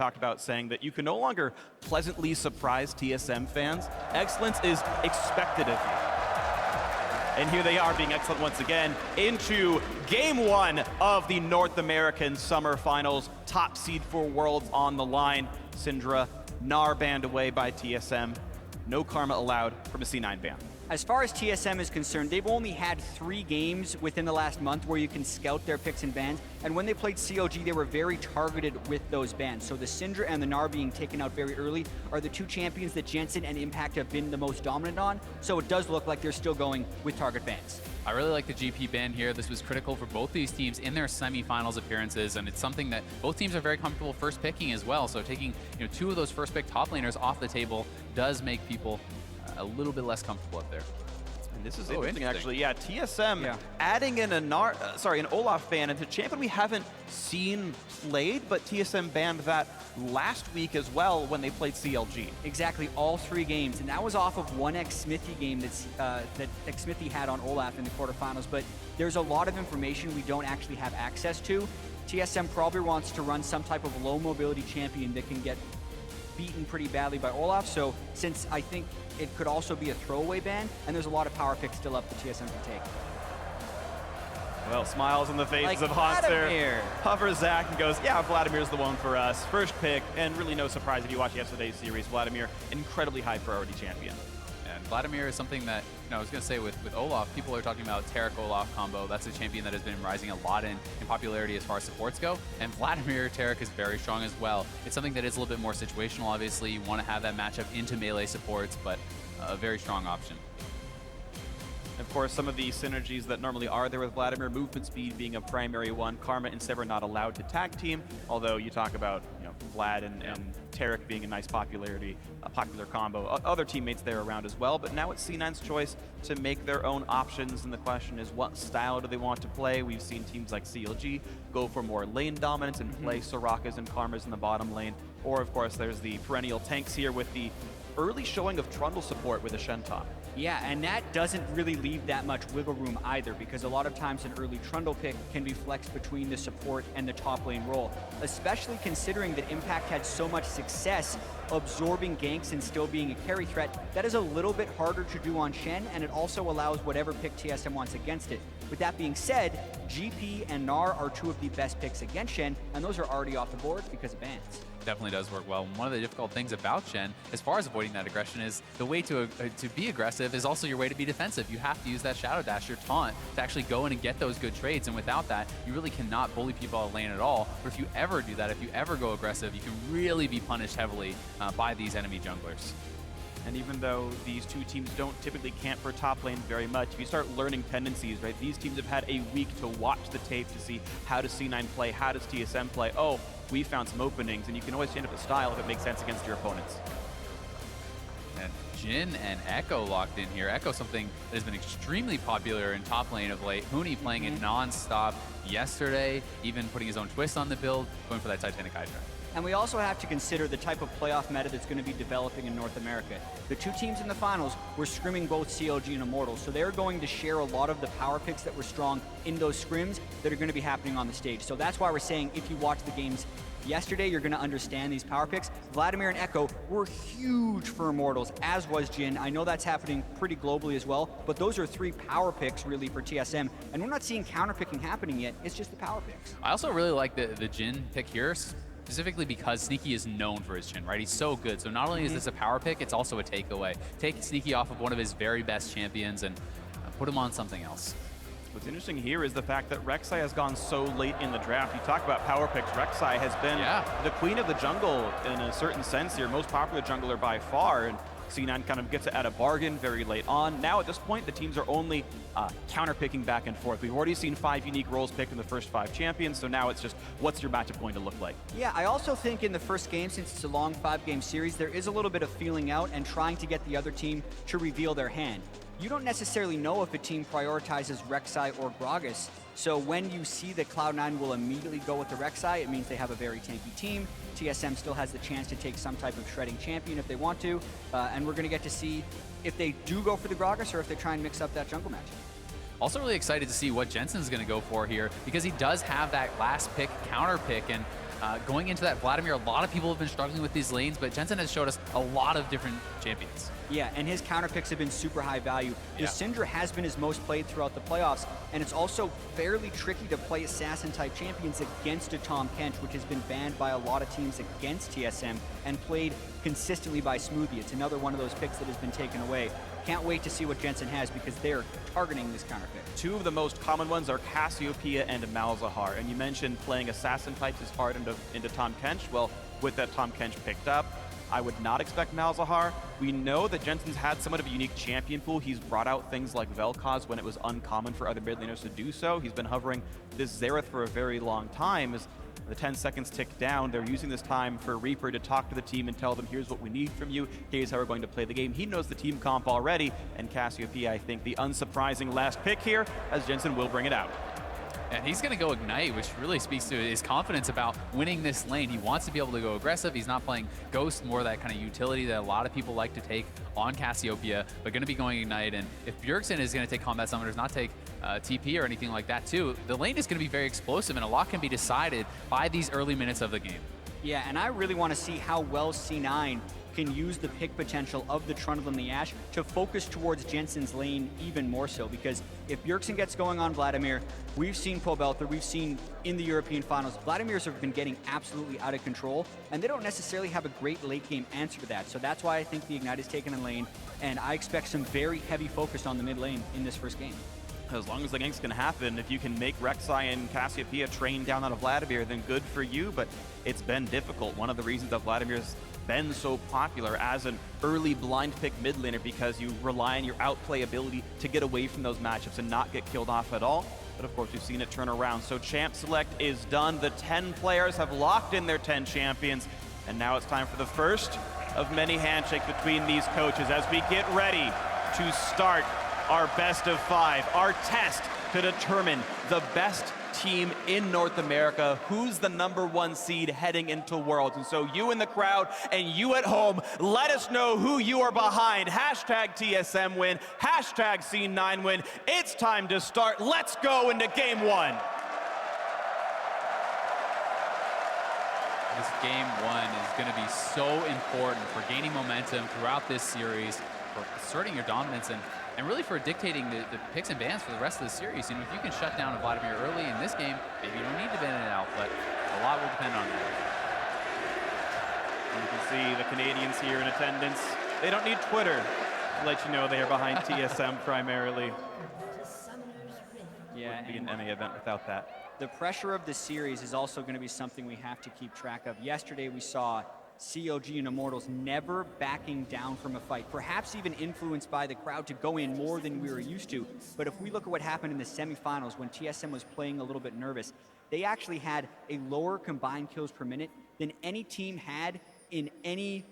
talked about, saying that you can no longer pleasantly surprise TSM fans. Excellence is expected of you. And here they are being excellent once again into game one of the North American Summer Finals. Top seed for Worlds on the line. Syndra, Gnar banned away by TSM. No Karma allowed from a C9 ban. As far as TSM is concerned, they've only had 3 games within the last month where you can scout their picks and bans. And when they played CLG, they were very targeted with those bans. So the Syndra and the Gnar being taken out very early are the 2 champions that Jensen and Impact have been the most dominant on. So it does look like they're still going with target bans. I really like the GP ban here. This was critical for both these teams in their semifinals appearances, and it's something that both teams are very comfortable first picking as well. So taking 2 of those first pick top laners off the table does make people a little bit less comfortable up there. And this is interesting, actually. Yeah, TSM adding in an Olaf ban into champion we haven't seen played, but TSM banned that last week as well when they played CLG. Exactly, all 3 games, and that was off of one Xmithy game that Xmithy had on Olaf in the quarterfinals. But there's a lot of information we don't actually have access to. TSM probably wants to run some type of low mobility champion that can get beaten pretty badly by Olaf. So since I think it could also be a throwaway ban, and there's a lot of power picks still up for TSM to take. Well, smiles on the faces of Haunter. Hovers Zach and goes, yeah, Vladimir's the one for us. First pick, and really no surprise if you watch yesterday's series. Vladimir, incredibly high priority champion. And Vladimir is something that, I was going to say with Olaf, people are talking about Taric-Olaf combo. That's a champion that has been rising a lot in popularity as far as supports go. And Vladimir Taric is very strong as well. It's something that is a little bit more situational, obviously. You want to have that matchup into melee supports, but a very strong option. Of course, some of the synergies that normally are there with Vladimir, movement speed being a primary one. Karma and Sever not allowed to tag team, although you talk about Vlad and Taric being a nice popular combo. Other teammates there around as well, but now it's C9's choice to make their own options, and the question is what style do they want to play? We've seen teams like CLG go for more lane dominance and play Sorakas and Karmas in the bottom lane, or of course there's the perennial tanks here with the early showing of Trundle support with a Shen top. Yeah, and that doesn't really leave that much wiggle room either, because a lot of times an early Trundle pick can be flexed between the support and the top lane role, especially considering that Impact had so much success absorbing ganks and still being a carry threat. That is a little bit harder to do on Shen, and it also allows whatever pick TSM wants against it. With that being said, GP and Gnar are 2 of the best picks against Shen, and those are already off the board because of bans. Definitely does work well. One of the difficult things about Shen, as far as avoiding that aggression, is the way to be aggressive is also your way to be defensive. You have to use that Shadow Dash, your taunt, to actually go in and get those good trades, and without that, you really cannot bully people out of lane at all. But if you ever do that, if you ever go aggressive, you can really be punished heavily by these enemy junglers. And even though these 2 teams don't typically camp for top lane very much, if you start learning tendencies, right? These teams have had a week to watch the tape to see how does C9 play, how does TSM play. Oh, we found some openings, and you can always change up the style if it makes sense against your opponents. And Jhin and Echo locked in here. Echo, something that has been extremely popular in top lane of late. Huni playing it non-stop yesterday, even putting his own twist on the build, going for that Titanic Hydra. And we also have to consider the type of playoff meta that's going to be developing in North America. The 2 teams in the finals were scrimming both CLG and Immortals, so they're going to share a lot of the power picks that were strong in those scrims that are going to be happening on the stage. So that's why we're saying if you watch the games yesterday, you're going to understand these power picks. Vladimir and Echo were huge for Immortals, as was Jhin. I know that's happening pretty globally as well, but those are 3 power picks really for TSM, and we're not seeing counter picking happening yet. It's just the power picks. I also really like the Jhin pick here, specifically because Sneaky is known for his Jhin, right? He's so good. So not only is this a power pick, it's also a takeaway. Take Sneaky off of one of his very best champions and put him on something else. What's interesting here is the fact that Rek'Sai has gone so late in the draft. You talk about power picks, Rek'Sai has been the queen of the jungle in a certain sense here, most popular jungler by far, and C9 kind of gets it at a bargain very late on. Now at this point, the teams are only counter-picking back and forth. We've already seen 5 unique roles picked in the first 5 champions, so now it's just, what's your matchup going to look like? Yeah, I also think in the first game, since it's a long 5-game series, there is a little bit of feeling out and trying to get the other team to reveal their hand. You don't necessarily know if a team prioritizes Rek'Sai or Gragas, so when you see that Cloud9 will immediately go with the Rek'Sai, it means they have a very tanky team. TSM still has the chance to take some type of shredding champion if they want to, and we're going to get to see if they do go for the Gragas or if they try and mix up that jungle match. Also really excited to see what Jensen's going to go for here, because he does have that last pick, counter pick, and Going into that Vladimir, a lot of people have been struggling with these lanes, but Jensen has showed us a lot of different champions. Yeah, and his counter picks have been super high value. The Yeah. Syndra has been his most played throughout the playoffs, and it's also fairly tricky to play assassin-type champions against a Tom Kench, which has been banned by a lot of teams against TSM and played consistently by Smoothie. It's another one of those picks that has been taken away. Can't wait to see what Jensen has because they're targeting this counter pick. Two of the most common ones are Cassiopeia and Malzahar. And you mentioned playing assassin types is hard into Tom Kench. Well, with that Tom Kench picked up, I would not expect Malzahar. We know that Jensen's had somewhat of a unique champion pool. He's brought out things like Vel'Koz when it was uncommon for other mid laners to do so. He's been hovering this Xerath for a very long time. As the 10 seconds tick down, they're using this time for Reaper to talk to the team and tell them, here's what we need from you, here's how we're going to play the game. He knows the team comp already, and Cassiopeia, I think, the unsurprising last pick here, as Jensen will bring it out. And he's going to go Ignite, which really speaks to his confidence about winning this lane. He wants to be able to go aggressive. He's not playing Ghost, more that kind of utility that a lot of people like to take on Cassiopeia, but going to be going Ignite. And if Bjergsen is going to take Combat Summoners, not take TP or anything like that too, the lane is going to be very explosive, and a lot can be decided by these early minutes of the game. Yeah, and I really want to see how well C9 can use the pick potential of the Trundle and the Ashe to focus towards Jensen's lane even more so, because if Bjergsen gets going on Vladimir, we've seen Pobelther, we've seen in the European finals, Vladimir's have been getting absolutely out of control, and they don't necessarily have a great late game answer to that. So that's why I think the Ignite is taken in lane, and I expect some very heavy focus on the mid lane in this first game. As long as the ganks can happen, if you can make Rek'Sai and Cassiopeia train down on a Vladimir, then good for you, but it's been difficult. One of the reasons that Vladimir's been so popular as an early blind pick mid laner, because you rely on your outplay ability to get away from those matchups and not get killed off at all. But of course, we've seen it turn around. So champ select is done. The 10 players have locked in their 10 champions, and now it's time for the first of many handshakes between these coaches as we get ready to start our best of 5, our test to determine the best team in North America, who's the #1 seed heading into Worlds. And so you in the crowd and you at home, let us know who you are behind. Hashtag TSM win, hashtag C9 win. It's time to start. Let's go into game 1. This game 1 is going to be so important for gaining momentum throughout this series, for asserting your dominance, and really for dictating the picks and bans for the rest of the series. You know, if you can shut down a Vladimir early in this game, maybe you don't need to ban it out, but a lot will depend on that. And you can see the Canadians here in attendance. They don't need Twitter to let you know they are behind TSM primarily. Yeah, Wouldn't be an NA event without that. the pressure of the series is also going to be something we have to keep track of. Yesterday we saw COG and Immortals never backing down from a fight, perhaps even influenced by the crowd to go in more than we were used to. But if we look at what happened in the semifinals when TSM was playing a little bit nervous, they actually had a lower combined kills per minute than any team had in any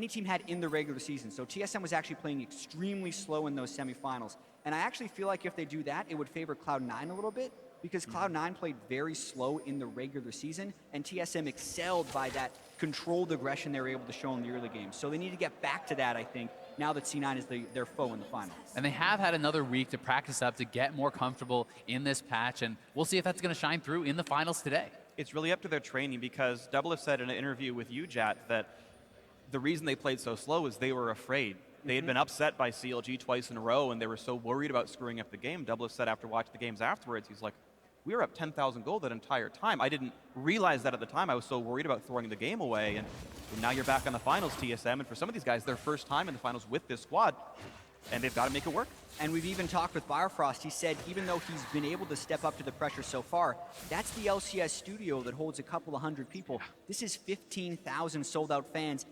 team had in the regular season. So TSM was actually playing extremely slow in those semifinals. And I actually feel like if they do that, it would favor Cloud9 a little bit, because Cloud9 played very slow in the regular season, and TSM excelled by that controlled aggression they were able to show in the early games. So they need to get back to that, I think, now that C9 is their foe in the final. And they have had another week to practice up, to get more comfortable in this patch, and we'll see if that's going to shine through in the finals today. It's really up to their training, because Double said in an interview with you, Jat, that the reason they played so slow is they were afraid. They had been upset by CLG twice in a row, and they were so worried about screwing up the game. Double said after watching the games afterwards, he's like, we were up 10,000 gold that entire time. I didn't realize that at the time. I was so worried about throwing the game away. And now you're back on the finals, TSM. And for some of these guys, their first time in the finals with this squad, and they've got to make it work. And we've even talked with Biofrost. He said even though he's been able to step up to the pressure so far, that's the LCS studio that holds a couple of hundred people. This is 15,000 sold-out fans,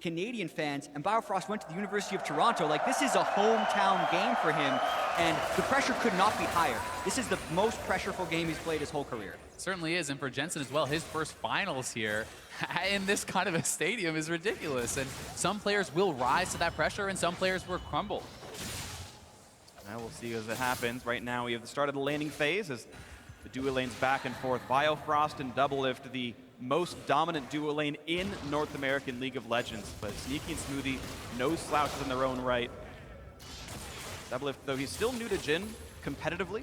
Canadian fans, and Biofrost went to the University of Toronto. Like, this is a hometown game for him, and the pressure could not be higher. This is the most pressureful game he's played his whole career. It certainly is, and for Jensen as well, his first finals here in this kind of a stadium is ridiculous. And some players will rise to that pressure, and some players will crumble. Now we'll see as it happens. Right now we have the start of the laning phase as the duo lanes back and forth. Biofrost and Doublelift, the most dominant duo lane in North American League of Legends. But Sneaky and Smoothie, no slouches in their own right. Doublelift, though he's still new to Jhin competitively,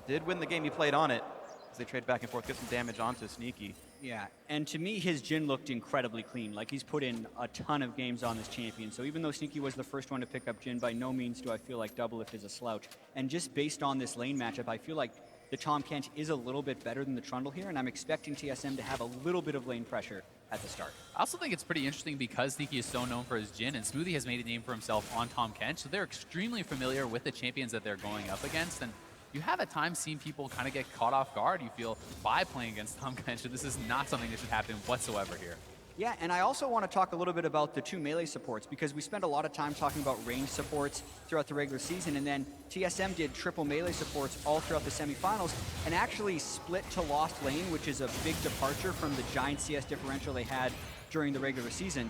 did win the game he played on it as they trade back and forth, get some damage onto Sneaky. Yeah, and to me, his Jhin looked incredibly clean. Like, he's put in a ton of games on this champion. So even though Sneaky was the first one to pick up Jhin, by no means do I feel like Doublelift is a slouch. And just based on this lane matchup, I feel like the Tahm Kench is a little bit better than the Trundle here, and I'm expecting TSM to have a little bit of lane pressure at the start. I also think it's pretty interesting because Sneaky is so known for his Jhin, and Smoothie has made a name for himself on Tahm Kench, so they're extremely familiar with the champions that they're going up against. And you have at times seen people kind of get caught off guard, you feel, by playing against Tahm Kench, and this is not something that should happen whatsoever here. Yeah, and I also want to talk a little bit about the two melee supports, because we spent a lot of time talking about range supports throughout the regular season, and then TSM did triple melee supports all throughout the semifinals, and actually split to Lost Lane, which is a big departure from the giant CS differential they had during the regular season.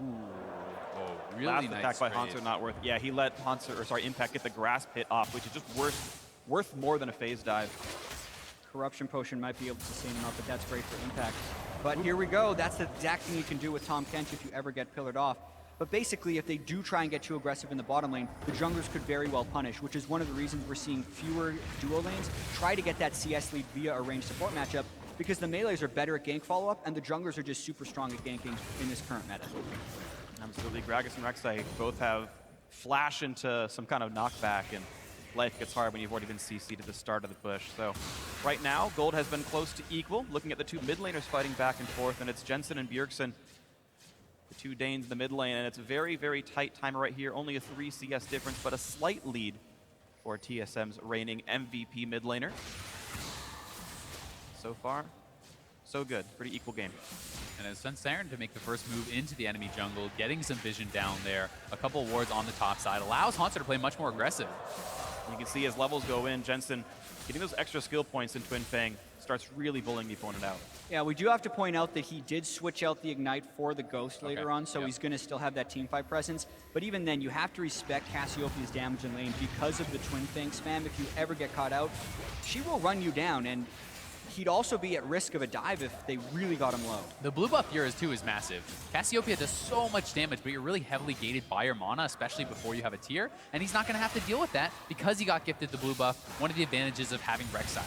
Ooh. Oh, really Last nice attack by trade. Hanser not worth. Yeah, he let Impact get the grass pit off, which is just worth more than a phase dive. Corruption Potion might be able to sustain him up, but that's great for Impact. But here we go. That's the exact thing you can do with Tahm Kench if you ever get pillared off. But basically, if they do try and get too aggressive in the bottom lane, the junglers could very well punish, which is one of the reasons we're seeing fewer duo lanes try to get that CS lead via a ranged support matchup, because the melees are better at gank follow-up, and the junglers are just super strong at ganking in this current meta. Absolutely. Gragas and Rek'Sai both have flash into some kind of knockback, and life gets hard when you've already been CC'd at the start of the push. So right now, gold has been close to equal. Looking at the two mid laners fighting back and forth, and it's Jensen and Bjergsen, the two Danes in the mid lane, and it's a very, very tight timer right here. Only a 3 CS difference, but a slight lead for TSM's reigning MVP mid laner. So far, so good. Pretty equal game. And it's Saren to make the first move into the enemy jungle, getting some vision down there. A couple wards on the top side allows Hanser to play much more aggressive. You can see as levels go in, Jensen getting those extra skill points in Twin Fang starts really bullying the opponent out. Yeah, we do have to point out that he did switch out the Ignite for the Ghost later on, so he's going to still have that teamfight presence. But even then, you have to respect Cassiopeia's damage in lane because of the Twin Fang spam. If you ever get caught out, she will run you down, and he'd also be at risk of a dive if they really got him low. The blue buff here too is massive. Cassiopeia does so much damage, but you're really heavily gated by your mana, especially before you have a tier, and he's not going to have to deal with that because he got gifted the blue buff, one of the advantages of having Rek'Sai.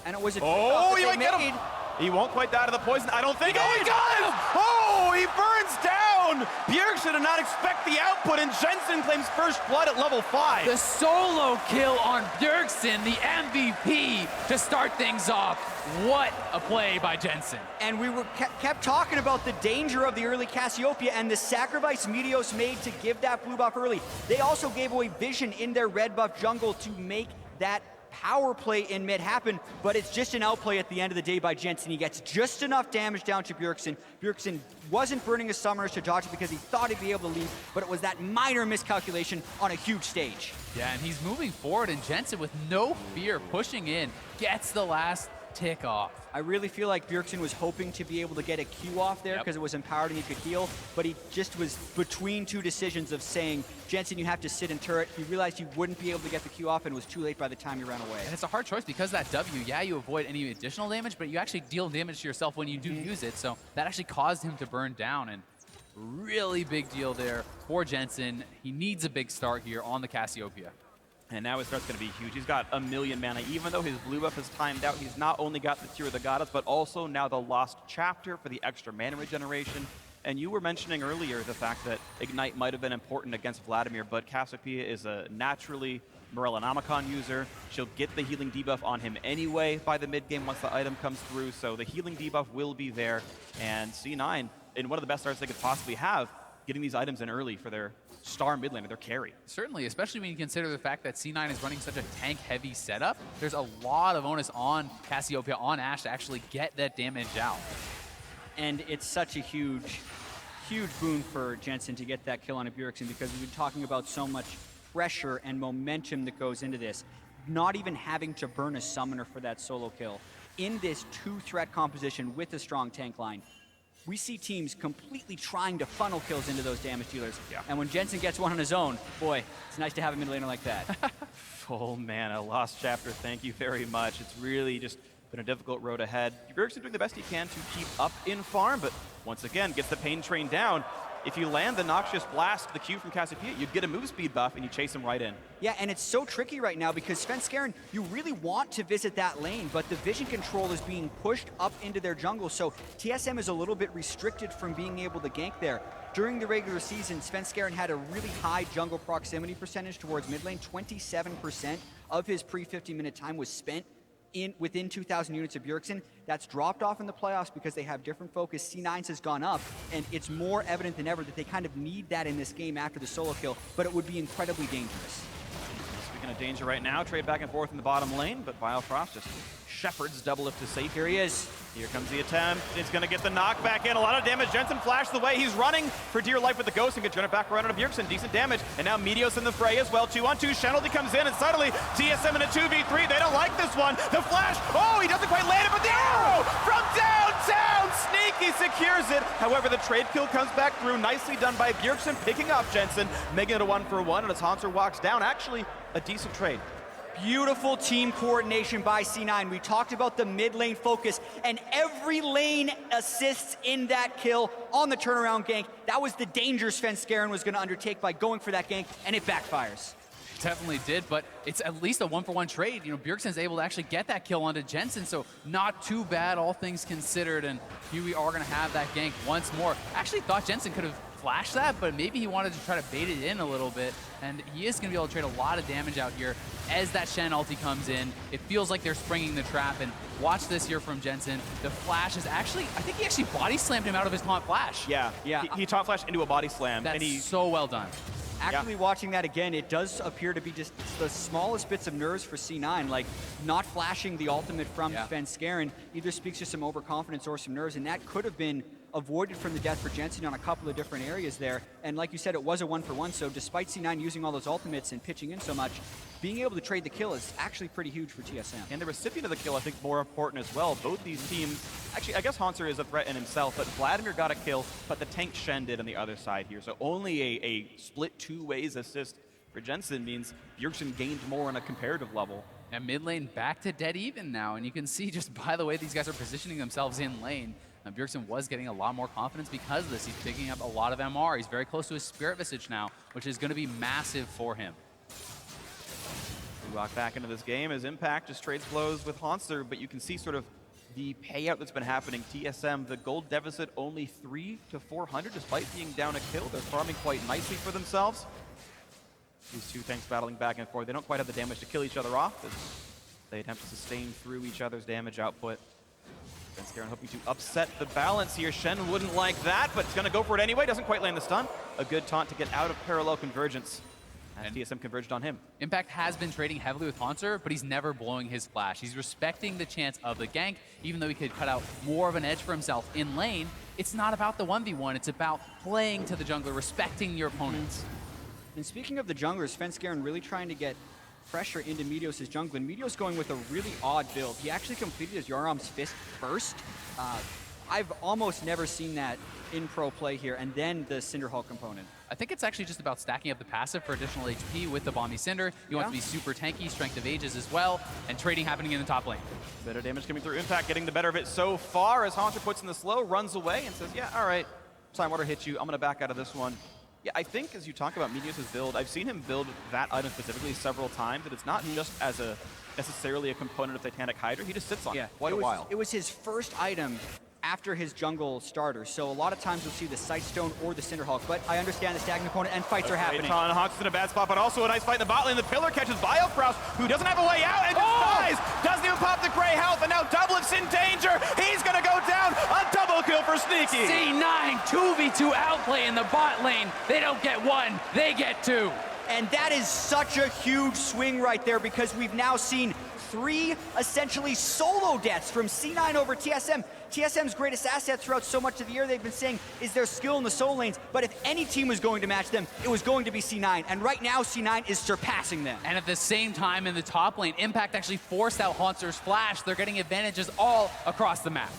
And it was a oh, he might get him! He won't quite die to the poison. I don't think. Oh, he does! Oh, he burns down! Bjergsen did not expect the output, and Jensen claims first blood at level 5. The solo kill on Bjergsen, the MVP, to start things off. What a play by Jensen. And we were kept talking about the danger of the early Cassiopeia and the sacrifice Meteos made to give that blue buff early. They also gave away vision in their red buff jungle to make that power play in mid happen, but it's just an outplay at the end of the day by Jensen. He gets just enough damage down to Bjergsen. Bjergsen wasn't burning his summoners to dodge it because he thought he'd be able to leave, but it was that minor miscalculation on a huge stage. Yeah, and he's moving forward, and Jensen, with no fear, pushing in, gets the last tick off. I really feel like Bjergsen was hoping to be able to get a Q off there because it was empowered and he could heal, but he just was between two decisions of saying, Jensen, you have to sit in turret. He realized he wouldn't be able to get the Q off and it was too late by the time he ran away. And it's a hard choice because that W, yeah, you avoid any additional damage, but you actually deal damage to yourself when you do use it, so that actually caused him to burn down, and really big deal there for Jensen. He needs a big start here on the Cassiopeia. And now his start's going to be huge. He's got 1,000,000 mana. Even though his blue buff is timed out, he's not only got the Tear of the Goddess, but also now the Lost Chapter for the extra mana regeneration. And you were mentioning earlier the fact that Ignite might have been important against Vladimir, but Cassiopeia is a naturally Morellonomicon user. She'll get the healing debuff on him anyway by the mid-game once the item comes through, so the healing debuff will be there. And C9, in one of the best starts they could possibly have, getting these items in early for their star mid laner, their carry. Certainly, especially when you consider the fact that C9 is running such a tank-heavy setup. There's a lot of onus on Cassiopeia, on Ashe, to actually get that damage out. And it's such a huge boon for Jensen to get that kill on a Bjergsen, because we've been talking about so much pressure and momentum that goes into this. Not even having to burn a summoner for that solo kill. In this two-threat composition with a strong tank line, we see teams completely trying to funnel kills into those damage dealers. Yeah. And when Jensen gets one on his own, boy, it's nice to have a mid laner like that. Full mana, Lost Chapter, thank you very much. It's really just been a difficult road ahead. Bjergsen doing the best he can to keep up in farm, but once again, gets the pain train down. if you land the Noxious Blast, the Q from Cassiopeia, you'd get a move speed buff and you chase him right in. Yeah, and it's so tricky right now because Svenskeren, you really want to visit that lane, but the vision control is being pushed up into their jungle, so TSM is a little bit restricted from being able to gank there. During the regular season, Svenskeren had a really high jungle proximity percentage towards mid lane. 27% of his pre-50-minute time was spent within 2,000 units of Bjergsen. That's dropped off in the playoffs because they have different focus. C9's has gone up, and it's more evident than ever that they kind of need that in this game after the solo kill, but it would be incredibly dangerous. Speaking of danger right now, trade back and forth in the bottom lane, but Biofrost just shepherds double lift to safe. Here he is. Here comes the attempt. It's going to get the knockback in. A lot of damage. Jensen flashed the way. He's running for dear life with the Ghost and gets run it back around on Bjergsen. Decent damage. And now Meteos in the fray as well. 2-on-2. Shenalty comes in, and suddenly TSM in a 2v3. They don't like this one. The flash. Oh, he doesn't quite land it, but the arrow from downtown. Sneaky secures it. However, the trade kill comes back through. Nicely done by Bjergsen, picking up Jensen, making it a 1-for-1. And as Hanser walks down, actually a decent trade. Beautiful team coordination by C9. We talked about the mid lane focus, and every lane assists in that kill on the turnaround gank. That was the danger Svenskeren was going to undertake by going for that gank, and it backfires. Definitely did, but it's at least a 1-for-1 trade. You know, Bjergsen's able to actually get that kill onto Jensen, so not too bad, all things considered, and here we are going to have that gank once more. Actually thought Jensen could have flashed that, but maybe he wanted to try to bait it in a little bit, and he is going to be able to trade a lot of damage out here as that Shen ulti comes in. It feels like they're springing the trap, and watch this here from Jensen. The flash is actually, I think he actually body slammed him out of his taunt flash. Yeah. He taunt flashed into a body slam. That's and he, so well done. Actually watching that again, it does appear to be just the smallest bits of nerves for C9, like not flashing the ultimate from Svenskeren either speaks to some overconfidence or some nerves, and that could have been avoided from the death for Jensen on a couple of different areas there. And like you said, it was a 1-for-1, so despite C9 using all those ultimates and pitching in so much, being able to trade the kill is actually pretty huge for TSM. And the recipient of the kill, I think, more important as well. Both these teams, actually, I guess Hanser is a threat in himself, but Vladimir got a kill, but the tank Shen did on the other side here. So only a split 2 ways assist for Jensen means Bjergsen gained more on a comparative level. And mid lane back to dead even now, and you can see just by the way these guys are positioning themselves in lane, Bjergsen was getting a lot more confidence because of this. He's picking up a lot of MR. He's very close to his Spirit Visage now, which is going to be massive for him. We walk back into this game as Impact just trades blows with Hanser, but you can see sort of the payout that's been happening. TSM, the gold deficit only 3 to 400 despite being down a kill. They're farming quite nicely for themselves. These two tanks battling back and forth. They don't quite have the damage to kill each other off as they attempt to sustain through each other's damage output. Svenskeren hoping to upset the balance here. Shen wouldn't like that, but it's going to go for it anyway. Doesn't quite land the stun. A good taunt to get out of parallel convergence. As TSM converged on him. Impact has been trading heavily with Hanser, but he's never blowing his flash. He's respecting the chance of the gank, even though he could cut out more of an edge for himself in lane. It's not about the 1v1, it's about playing to the jungler, respecting your opponents. And speaking of the junglers, Svenskeren really trying to get pressure into Meteos' jungle, and Meteos going with a really odd build. He actually completed his Yoram's Fist first. I've almost never seen that in pro play here, and then the Cinderhulk component. I think it's actually just about stacking up the passive for additional HP with the Bomby Cinder. You want to be super tanky, Strength of Ages as well, and trading happening in the top lane. Better damage coming through. Impact getting the better of it so far as Hanser puts in the slow, runs away, and says, yeah, all right, Timewater hits you. I'm going to back out of this one. Yeah, I think as you talk about Meteos' build, I've seen him build that item specifically several times, and it's not just as a necessarily a component of Titanic Hydra. He just sits on it quite a while. It was his first item after his jungle starter, so a lot of times you'll see the Sightstone or the Cinderhulk, but I understand the stacking component and fights are happening. Hawks in a bad spot, but also a nice fight in the bot lane. The pillar catches Biofrost, who doesn't have a way out and just dies. Doesn't even pop the gray health, and now Doublet's in danger. He's gonna go down. A double kill for Sneaky. C9 2v2 outplay in the bot lane. They don't get one, they get two. And that is such a huge swing right there because we've now seen 3 essentially solo deaths from C9 over TSM. TSM's greatest asset throughout so much of the year, they've been saying, is their skill in the solo lanes. But if any team was going to match them, it was going to be C9. And right now, C9 is surpassing them. And at the same time in the top lane, Impact actually forced out Hanser's flash. They're getting advantages all across the map.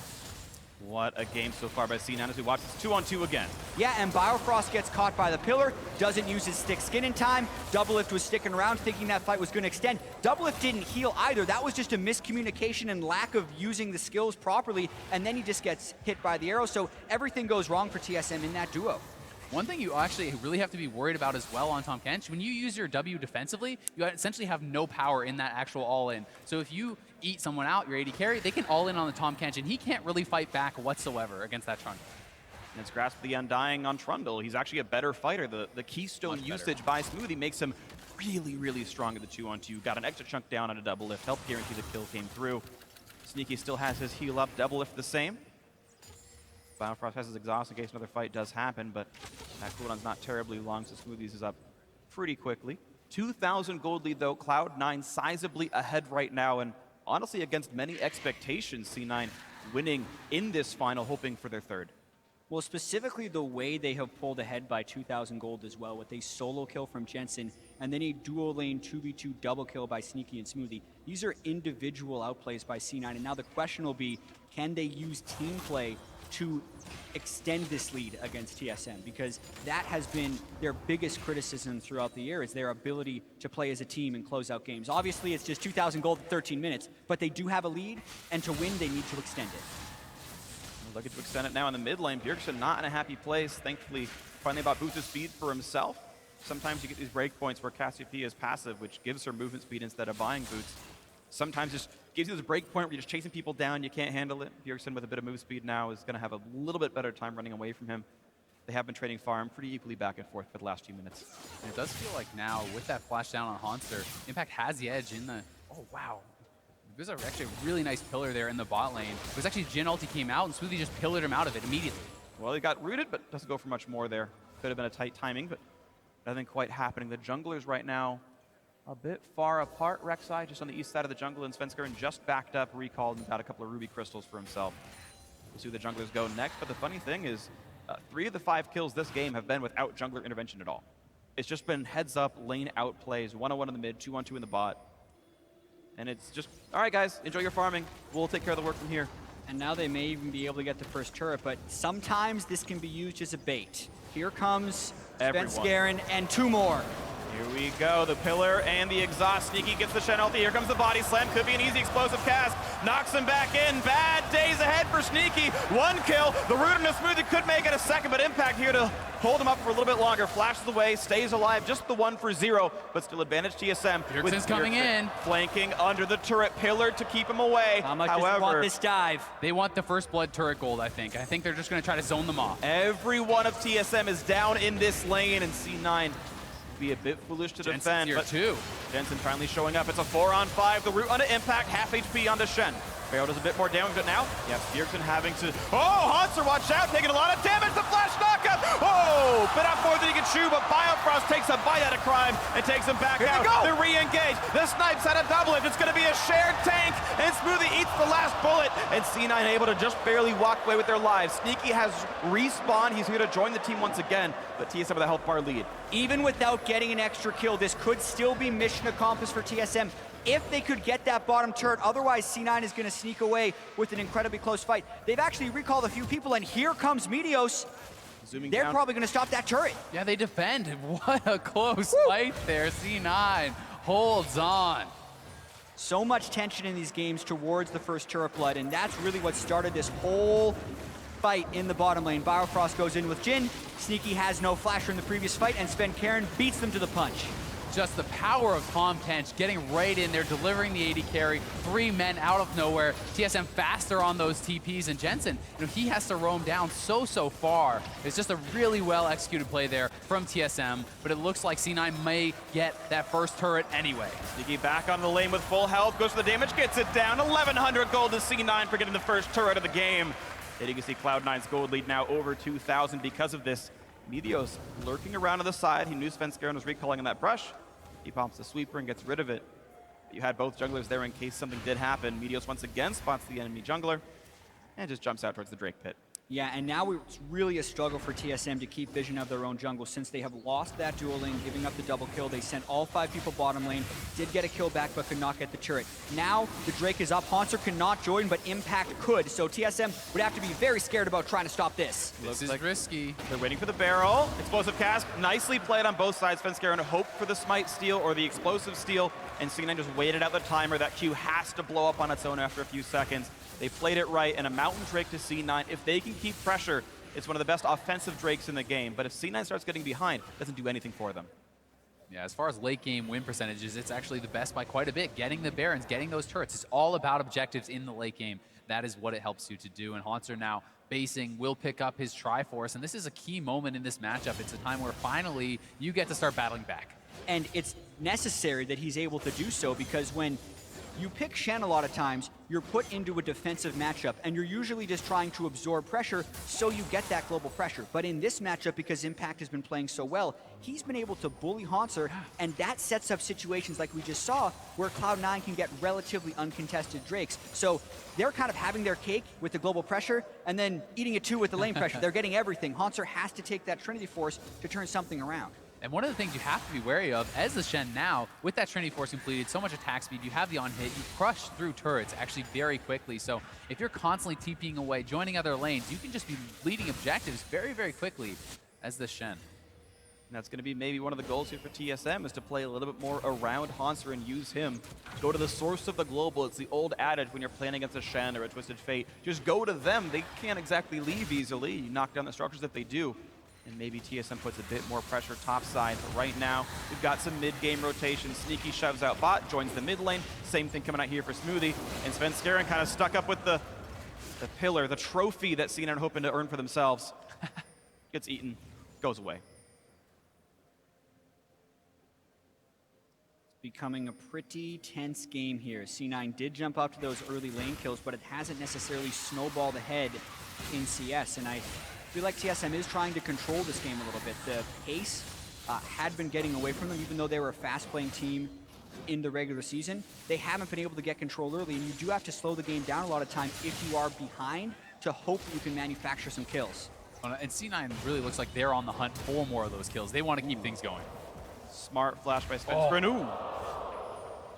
What a game so far by C9 as we watch this 2-on-2 again. Yeah, and Biofrost gets caught by the pillar, doesn't use his thick skin in time. Doublelift was sticking around thinking that fight was going to extend. Doublelift didn't heal either. That was just a miscommunication and lack of using the skills properly, and then he just gets hit by the arrow. So everything goes wrong for TSM in that duo. One thing you actually really have to be worried about as well on Tahm Kench, when you use your W defensively, you essentially have no power in that actual all-in. So if you eat someone out, your AD carry, they can all-in on the Tahm Kench, and he can't really fight back whatsoever against that Trundle. And it's Grasp the Undying on Trundle. He's actually a better fighter. The keystone usage by Smoothie makes him really, really strong at the 2-on-2. Got an extra chunk down on a double lift. Helped guarantee the kill came through. Sneaky still has his heal up, double lift the same. Biofrost has his exhaust in case another fight does happen, but that cooldown's not terribly long, so Smoothies is up pretty quickly. 2,000 gold lead though, Cloud9 sizably ahead right now, and honestly against many expectations, C9 winning in this final, hoping for their third. Well, specifically the way they have pulled ahead by 2,000 gold as well, with a solo kill from Jensen, and then a dual lane 2v2 double kill by Sneaky and Smoothie. These are individual outplays by C9, and now the question will be, can they use team play to extend this lead against TSM? Because that has been their biggest criticism throughout the year, is their ability to play as a team and close out games. Obviously, it's just 2,000 gold in 13 minutes, but they do have a lead, and to win, they need to extend it. Looking to extend it now in the mid lane. Bjergsen not in a happy place. Thankfully, finally bought boost of speed for himself. Sometimes you get these breakpoints where Cassiopeia is passive, which gives her movement speed instead of buying boots. Sometimes just gives you this breakpoint where you're just chasing people down, you can't handle it. Bjergsen with a bit of move speed now is going to have a little bit better time running away from him. They have been trading farm pretty equally back and forth for the last few minutes. And it does feel like now, with that flash down on Haunster, Impact has the edge in the... Oh, wow. There's actually a really nice pillar there in the bot lane. It was actually Jhin ulti came out, and Smoothie just pillared him out of it immediately. Well, he got rooted, but doesn't go for much more there. Could have been a tight timing, but nothing quite happening. The junglers right now a bit far apart. Rek'Sai just on the east side of the jungle, and Svenskeren just backed up, recalled, and got a couple of ruby crystals for himself. We'll see where the junglers go next, but the funny thing is, 3 of the 5 kills this game have been without jungler intervention at all. It's just been heads up, lane out plays, 1-on-1 in the mid, 2-on-2 in the bot. And it's just, all right, guys, enjoy your farming. We'll take care of the work from here. And now they may even be able to get the first turret, but sometimes this can be used as a bait. Here comes Svenskeren and 2 more. Here we go, the pillar and the exhaust. Sneaky gets the Shen ulti. Here comes the body slam. Could be an easy explosive cast. Knocks him back in. Bad days ahead for Sneaky. 1 kill. The root and the Smoothie could make it a second, but Impact here to hold him up for a little bit longer. Flashes away, stays alive. Just the 1 for 0, but still advantage TSM. Bjergsen's coming in. Flanking under the turret pillar to keep him away. How much does he want this dive? They want the first blood turret gold, I think. I think they're just going to try to zone them off. Every one of TSM is down in this lane, and C9 be a bit foolish to defend, here but too. Jensen finally showing up. It's a 4-on-5. The root onto Impact, half HP onto Shen. Pharaoh does a bit more damage, but now, yes, Bjergsen having to... Oh, Haunster, watch out, taking a lot of damage. The flash knockup. Oh, bit out more than he can chew, but Biofrost takes a bite out of Crime and takes him back out. They re-engage. The Snipes had a double lift. It's going to be a shared tank, and Smoothie eats the last bullet, and C9 able to just barely walk away with their lives. Sneaky has respawned. He's here to join the team once again, but TSM with a health bar lead. Even without getting an extra kill, this could still be mission accomplished for TSM if they could get that bottom turret. Otherwise, C9 is going to sneak away with an incredibly close fight. They've actually recalled a few people, and here comes Meteos. Zooming They're down. probably going to stop that turret. Yeah, they defend. What a close fight there. C9 holds on. So much tension in these games towards the first turret blood, and that's really what started this whole fight in the bottom lane. Biofrost goes in with Jhin. Sneaky has no flasher in the previous fight, and Svenskeren beats them to the punch. Just the power of Tahm Kench getting right in there, delivering the AD carry, 3 men out of nowhere. TSM faster on those TPs, and Jensen, he has to roam down so far. It's just a really well executed play there from TSM, but it looks like C9 may get that first turret anyway. Sneaky back on the lane with full health, goes for the damage, gets it down. 1,100 gold to C9 for getting the first turret of the game. And you can see Cloud9's gold lead now over 2,000 because of this. Meteos lurking around to the side. He knew Svenskeren was recalling on that brush. He pops the sweeper and gets rid of it. You had both junglers there in case something did happen. Meteos once again spots the enemy jungler and just jumps out towards the Drake pit. Yeah, and now it's really a struggle for TSM to keep vision of their own jungle since they have lost that dual lane, giving up the double kill. They sent all 5 people bottom lane, did get a kill back, but could not get the turret. Now the Drake is up. Haunter cannot join, but Impact could. So TSM would have to be very scared about trying to stop this. This is like risky. They're waiting for the barrel. Explosive cast, nicely played on both sides. Svenskeren hoped for the smite steal or the explosive steal, and C9 just waited out the timer. That Q has to blow up on its own after a few seconds. They played it right, and a Mountain Drake to C9. If they can keep pressure, It's one of the best offensive Drakes in the game, but if C9 starts getting behind, it doesn't do anything for them. Yeah, as far as late game win percentages, it's actually the best by quite a bit. Getting the Barons, getting those turrets, it's all about objectives in the late game. That is what it helps you to do. And Haunter now basing will pick up his Triforce, and this is a key moment in this matchup. It's a time where finally you get to start battling back. And it's necessary that he's able to do so, because when you pick Shen a lot of times, you're put into a defensive matchup, and you're usually just trying to absorb pressure so you get that global pressure. But in this matchup, because Impact has been playing so well, he's been able to bully Haunter, and that sets up situations like we just saw where Cloud9 can get relatively uncontested Drakes. So they're kind of having their cake with the global pressure and then eating it too with the lane pressure. They're getting everything. Haunter has to take that Trinity Force to turn something around. And one of the things you have to be wary of as the Shen now, with that Trinity Force completed, so much attack speed, you have the on-hit, you crush through turrets actually very quickly. So if you're constantly TPing away, joining other lanes, you can just be leading objectives very, very quickly as the Shen. And that's going to be maybe one of the goals here for TSM, is to play a little bit more around Haunter and use him. Go to the source of the global. It's the old adage when you're playing against a Shen or a Twisted Fate. Just go to them. They can't exactly leave easily. You knock down the structures if they do. And maybe TSM puts a bit more pressure topside. But right now, we've got some mid-game rotation. Sneaky shoves out bot, joins the mid lane. Same thing coming out here for Smoothie. And Svenskeren kind of stuck up with the pillar, the trophy that C9 are hoping to earn for themselves. Gets eaten, goes away. Becoming a pretty tense game here. C9 did jump up to those early lane kills, but it hasn't necessarily snowballed ahead in CS. And I feel like TSM is trying to control this game a little bit. The pace had been getting away from them, even though they were a fast-playing team in the regular season. They haven't been able to get control early, and you do have to slow the game down a lot of time if you are behind to hope you can manufacture some kills. And C9 really looks like they're on the hunt for more of those kills. They want to keep things going. Smart flash by Svenskeren. Ooh.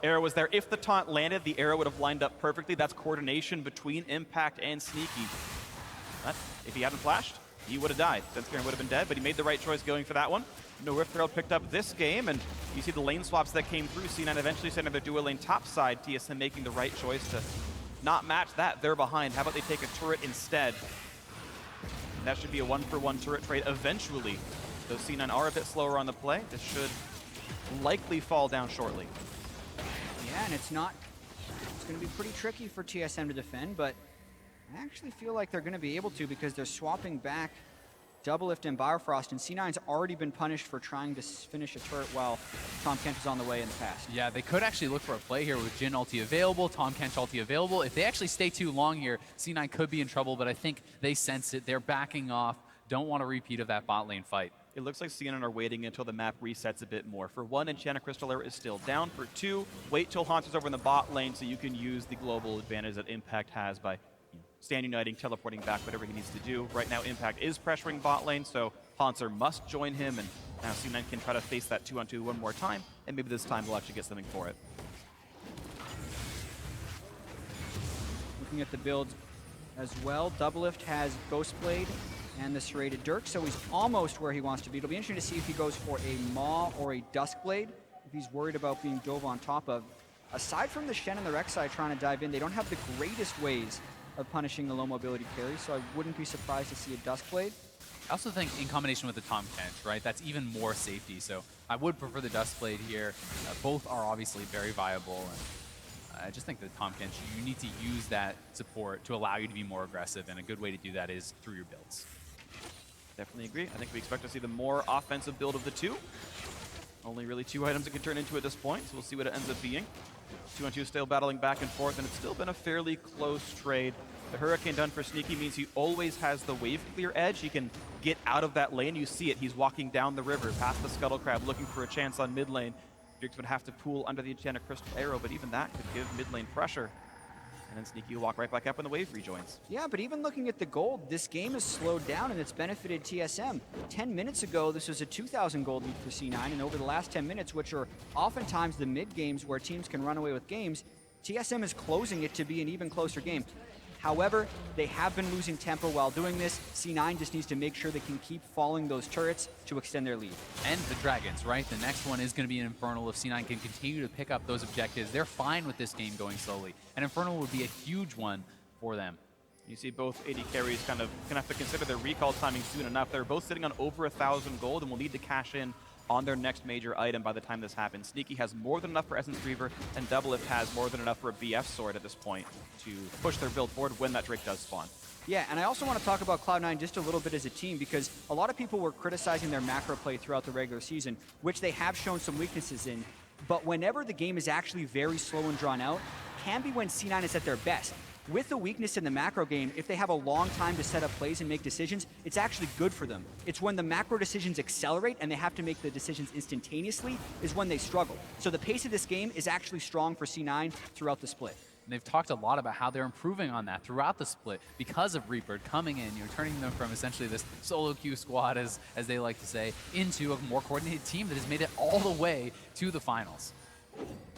Arrow was there. If the taunt landed, the arrow would have lined up perfectly. That's coordination between Impact and Sneaky. But if he hadn't flashed, he would have died. Svenskeren would have been dead, but he made the right choice going for that one. No Rift Herald picked up this game, and you see the lane swaps that came through. C9 eventually sending their dual lane topside. TSM making the right choice to not match that. They're behind. How about they take a turret instead? And that should be a one-for-one turret trade eventually. Though C9 are a bit slower on the play, this should likely fall down shortly. Yeah, and it's going to be pretty tricky for TSM to defend, but I actually feel like they're going to be able to, because they're swapping back Doublelift and Bifrost, and C9's already been punished for trying to finish a turret while Tahm Kench is on the way in the past. Yeah, they could actually look for a play here with Jhin ulti available, Tahm Kench ulti available. If they actually stay too long here, C9 could be in trouble, but I think they sense it. They're backing off. Don't want a repeat of that bot lane fight. It looks like C9 are waiting until the map resets a bit more. For one, Enchanted Crystal Arrow is still down. For two, wait till Haunter's over in the bot lane so you can use the global advantage that Impact has by stand uniting, teleporting back, whatever he needs to do. Right now, Impact is pressuring bot lane, so Haunter must join him, and now C9 can try to face that 2-on-2 one more time, and maybe this time they'll actually get something for it. Looking at the builds as well, Doublelift has Ghostblade and the Serrated Dirk, so he's almost where he wants to be. It'll be interesting to see if he goes for a Maw or a Duskblade, if he's worried about being dove on top of. Aside from the Shen and the Rek'Sai trying to dive in, they don't have the greatest ways of punishing the low mobility carry, so I wouldn't be surprised to see a Duskblade. I also think in combination with the Tahm Kench, right, that's even more safety, so I would prefer the Duskblade here. Both are obviously very viable, and I just think that Tahm Kench, you need to use that support to allow you to be more aggressive, and a good way to do that is through your builds. Definitely agree. I think we expect to see the more offensive build of the two. Only really two items it can turn into at this point, so we'll see what it ends up being. 2-on-2 still battling back and forth, and it's still been a fairly close trade. The Hurricane done for Sneaky means he always has the wave clear edge. He can get out of that lane. You see it. He's walking down the river past the Scuttle Crab looking for a chance on mid lane. Drix would have to pool under the Enchanted Crystal Arrow, but even that could give mid lane pressure. And then Sneaky will walk right back up when the wave rejoins. Yeah, but even looking at the gold, this game has slowed down and it's benefited TSM. 10 minutes ago, this was a 2,000 gold lead for C9, and over the last 10 minutes, which are oftentimes the mid games where teams can run away with games, TSM is closing it to be an even closer game. However, they have been losing tempo while doing this. C9 just needs to make sure they can keep falling those turrets to extend their lead. And the Dragons, right? The next one is going to be an Infernal. If C9 can continue to pick up those objectives, they're fine with this game going slowly. An Infernal would be a huge one for them. You see both AD carries kind of gonna have to consider their recall timing soon enough. They're both sitting on over 1,000 gold and will need to cash in on their next major item by the time this happens. Sneaky has more than enough for Essence Reaver, and Doublelift has more than enough for a BF sword at this point to push their build forward when that Drake does spawn. Yeah, and I also want to talk about Cloud9 just a little bit as a team, because a lot of people were criticizing their macro play throughout the regular season, which they have shown some weaknesses in. But whenever the game is actually very slow and drawn out, can be when C9 is at their best. With the weakness in the macro game, if they have a long time to set up plays and make decisions, it's actually good for them. It's when the macro decisions accelerate and they have to make the decisions instantaneously is when they struggle. So the pace of this game is actually strong for C9 throughout the split. And they've talked a lot about how they're improving on that throughout the split because of Reaper coming in, turning them from essentially this solo queue squad, as they like to say, into a more coordinated team that has made it all the way to the finals.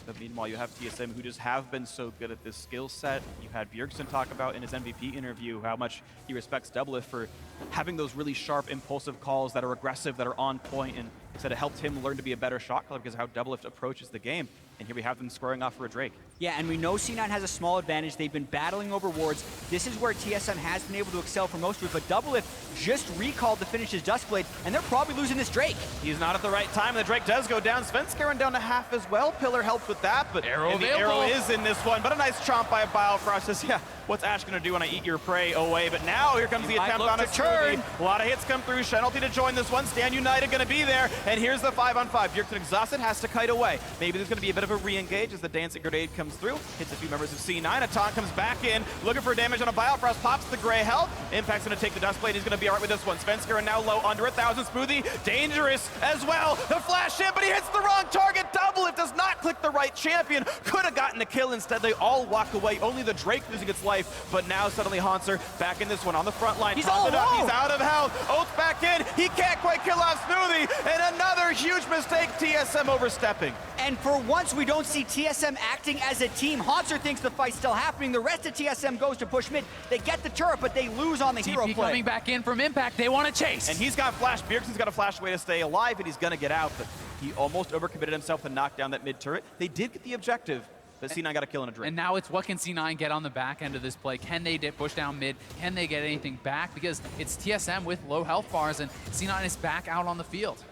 But meanwhile, you have TSM, who just have been so good at this skill set. You had Bjergsen talk about in his MVP interview how much he respects Doublelift for having those really sharp, impulsive calls that are aggressive, that are on point, and said it helped him learn to be a better shot caller because of how Doublelift approaches the game. And here we have them squaring off for a Drake. Yeah, and we know C9 has a small advantage. They've been battling over wards. This is where TSM has been able to excel for most of it, but Doublelift just recalled to finish his Duskblade, and they're probably losing this Drake. He's not at the right time, and the Drake does go down. Svenskeren down to half as well. Pillar helps with that, but Arrow the arrow is in this one. But a nice chomp by Biofrost says, yeah, what's Ash gonna do when I eat your prey away? But now here comes the attempt on a turn. A lot of hits come through. Shenalty to join this one. Stand United gonna be there, and here's the 5-on-5. Bjergsen exhausted, has to kite away. Maybe there's gonna be a bit of a re-engage as the Dancing Grenade comes through, hits a few members of C9. A taunt comes back in, looking for damage on a Biofrost, pops the gray health. Impact's gonna take the Duskblade. He's gonna be alright with this one. Svenskeren now low, under 1,000. Smoothie, dangerous as well. The flash in, but he hits the wrong target. Doublelift does not click the right champion. Could have gotten a kill. Instead, they all walk away. Only the Drake losing its life, but now suddenly Hanser back in this one on the front line. He's all alone. He's out of health. Oath back in. He can't quite kill off Smoothie, and another huge mistake. TSM overstepping. And for once, we don't see TSM acting as a team. Hanser thinks the fight's still happening. The rest of TSM goes to push mid. They get the turret, but they lose on the hero play. coming back in from Impact. They want to chase. And he's got flash. Bjergsen's got a flash way to stay alive, and he's going to get out. But he almost overcommitted himself to knock down that mid turret. They did get the objective, but C9 got a kill and a Drake. And now it's what can C9 get on the back end of this play? Can they push down mid? Can they get anything back? Because it's TSM with low health bars, and C9 is back out on the field.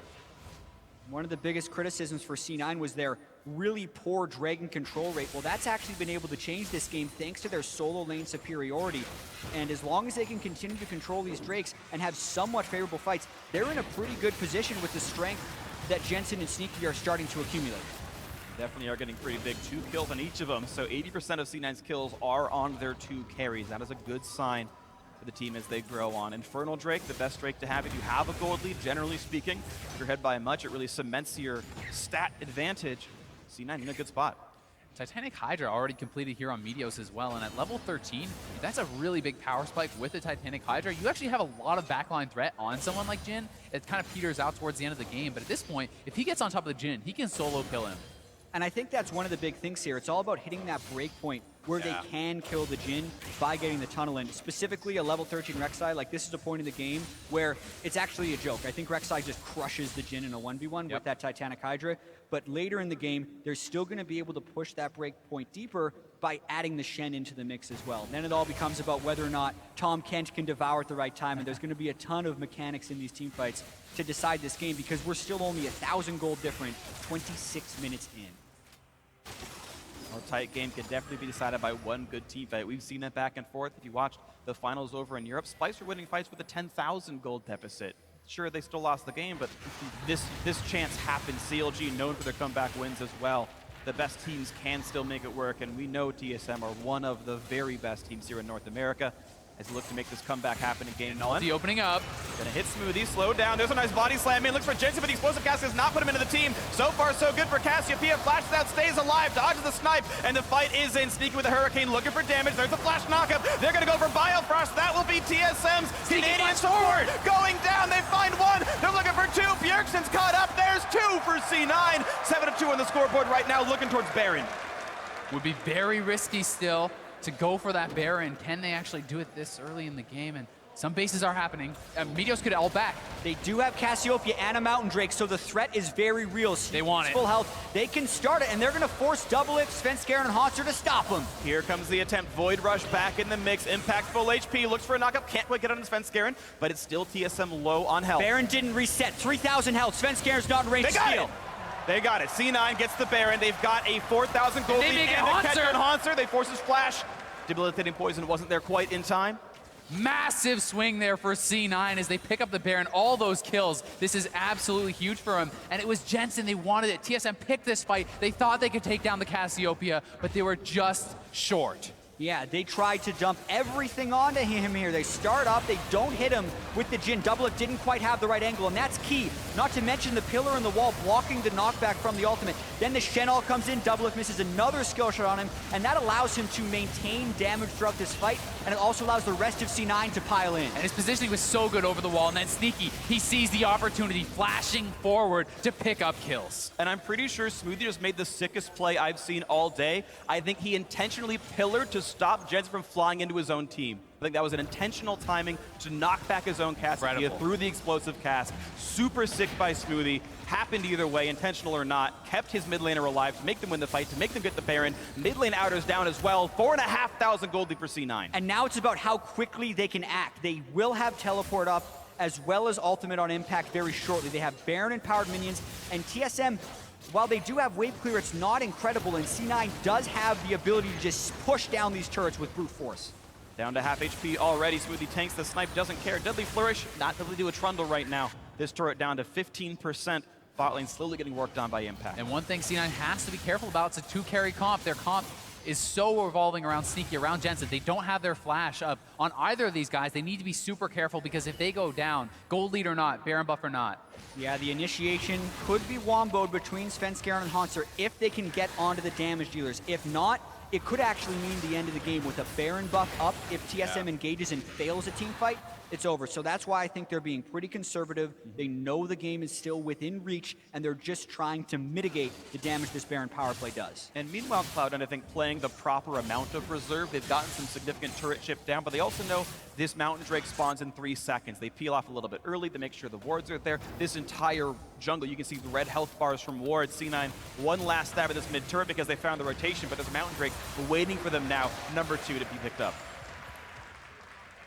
One of the biggest criticisms for C9 was their really poor Dragon control rate. Well, that's actually been able to change this game thanks to their solo lane superiority. And as long as they can continue to control these Drakes and have somewhat favorable fights, they're in a pretty good position with the strength that Jensen and Sneaky are starting to accumulate. Definitely are getting pretty big. 2 kills on each of them, so 80% of C9's kills are on their 2 carries. That is a good sign for the team as they grow on. Infernal Drake, the best Drake to have if you have a gold lead, generally speaking. If you're ahead by much, it really cements your stat advantage. C9 in a good spot. Titanic Hydra already completed here on Meteos as well, and at level 13, that's a really big power spike with the Titanic Hydra. You actually have a lot of backline threat on someone like Jhin. It kind of peters out towards the end of the game, but at this point, if he gets on top of the Jhin, he can solo kill him. And I think that's one of the big things here. It's all about hitting that break point where they can kill the Jhin by getting the tunnel in. Specifically, a level 13 Rek'Sai, like this is a point in the game where it's actually a joke. I think Rek'Sai just crushes the Jhin in a 1v1 with that Titanic Hydra. But later in the game, they're still going to be able to push that break point deeper by adding the Shen into the mix as well. Then it all becomes about whether or not Tom Kent can devour at the right time, and there's going to be a ton of mechanics in these team fights to decide this game because we're still only 1,000 gold different 26 minutes in. A tight game could definitely be decided by one good team fight. We've seen that back and forth. If you watched the finals over in Europe, Spice were winning fights with a 10,000 gold deficit. Sure, they still lost the game, but this chance happened. CLG known for their comeback wins as well. The best teams can still make it work, and we know TSM are one of the very best teams here in North America as they look to make this comeback happen in game one. Ulti opening up. Gonna hit Smoothie, slow down. There's a nice body slam in. Looks for Jensen, but the explosive cast does not put him into the team. So far, so good for Cassiopeia. Flashes out, stays alive, dodges the snipe, and the fight is in. Sneaky with a Hurricane, looking for damage. There's a flash knockup. They're gonna go for Biofrost. That will be TSM's Canadian sword going down. They find one. They're looking for 2. Bjergsen's caught up. There's 2 for C9. 7-2 on the scoreboard right now, looking towards Baron. Would be very risky still to go for that Baron. Can they actually do it this early in the game? And Some bases are happening. Meteos could all back. They do have Cassiopeia and a Mountain Drake, so the threat is very real. They want it. Full health. They can start it, and they're going to force Double It, Svenskeren, and Haunter to stop them. Here comes the attempt. Void Rush back in the mix. Impact full HP. Looks for a knockup. Can't quite get on Svenskeren, but it's still TSM low on health. Baron didn't reset. 3,000 health. Svenskeren's not in range to steal. They got it. C9 gets the Baron. They've got a 4,000 gold lead and a catcher on Haunter. They force his flash. Debilitating Poison wasn't there quite in time. Massive swing there for C9 as they pick up the Baron, all those kills. This is absolutely huge for him. And it was Jensen, they wanted it. TSM picked this fight. They thought they could take down the Cassiopeia, but they were just short. Yeah, they tried to dump everything onto him here. They start up, they don't hit him with the Jhin. Double It didn't quite have the right angle, and that's key. Not to mention the pillar in the wall blocking the knockback from the ultimate. Then the Shen all comes in, Double It misses another skill shot on him, and that allows him to maintain damage throughout this fight, and it also allows the rest of C9 to pile in. And his positioning was so good over the wall, and then Sneaky, he sees the opportunity, flashing forward to pick up kills. And I'm pretty sure Smoothie just made the sickest play I've seen all day. I think he intentionally pillared to stop Jensen from flying into his own team. I think that was an intentional timing to knock back his own Cassiopeia through the explosive cast. Super sick by Smoothie. Happened either way, intentional or not. Kept his mid laner alive to make them win the fight, to make them get the Baron. Mid lane outers down as well. 4,500 gold lead for C9. And now it's about how quickly they can act. They will have teleport up as well as ultimate on impact very shortly. They have Baron and powered minions, and TSM, while they do have wave clear, it's not incredible, and C9 does have the ability to just push down these turrets with brute force. Down to half HP already. Smoothie tanks the snipe, doesn't care. Deadly Flourish, not able to do a trundle right now. This turret down to 15%. Bot lane slowly getting worked on by impact. And one thing C9 has to be careful about, it's a 2-carry comp. Their comp is so revolving around Sneaky, around Jensen. They don't have their flash up on either of these guys. They need to be super careful because if they go down, gold lead or not, Baron buff or not. Yeah, the initiation could be womboed between Svenskeren and Haunter if they can get onto the damage dealers. If not, it could actually mean the end of the game with a Baron buff up. If TSM engages and fails a team fight, it's over. So that's why I think they're being pretty conservative. They know the game is still within reach, and they're just trying to mitigate the damage this Baron power play does. And meanwhile, Cloud9, I think, playing the proper amount of reserve. They've gotten some significant turret chip down, but they also know this Mountain Drake spawns in 3 seconds. They peel off a little bit early to make sure the wards are there. This entire jungle, you can see the red health bars from wards. C9, one last stab at this mid turret because they found the rotation, but there's Mountain Drake waiting for them now, number 2 to be picked up.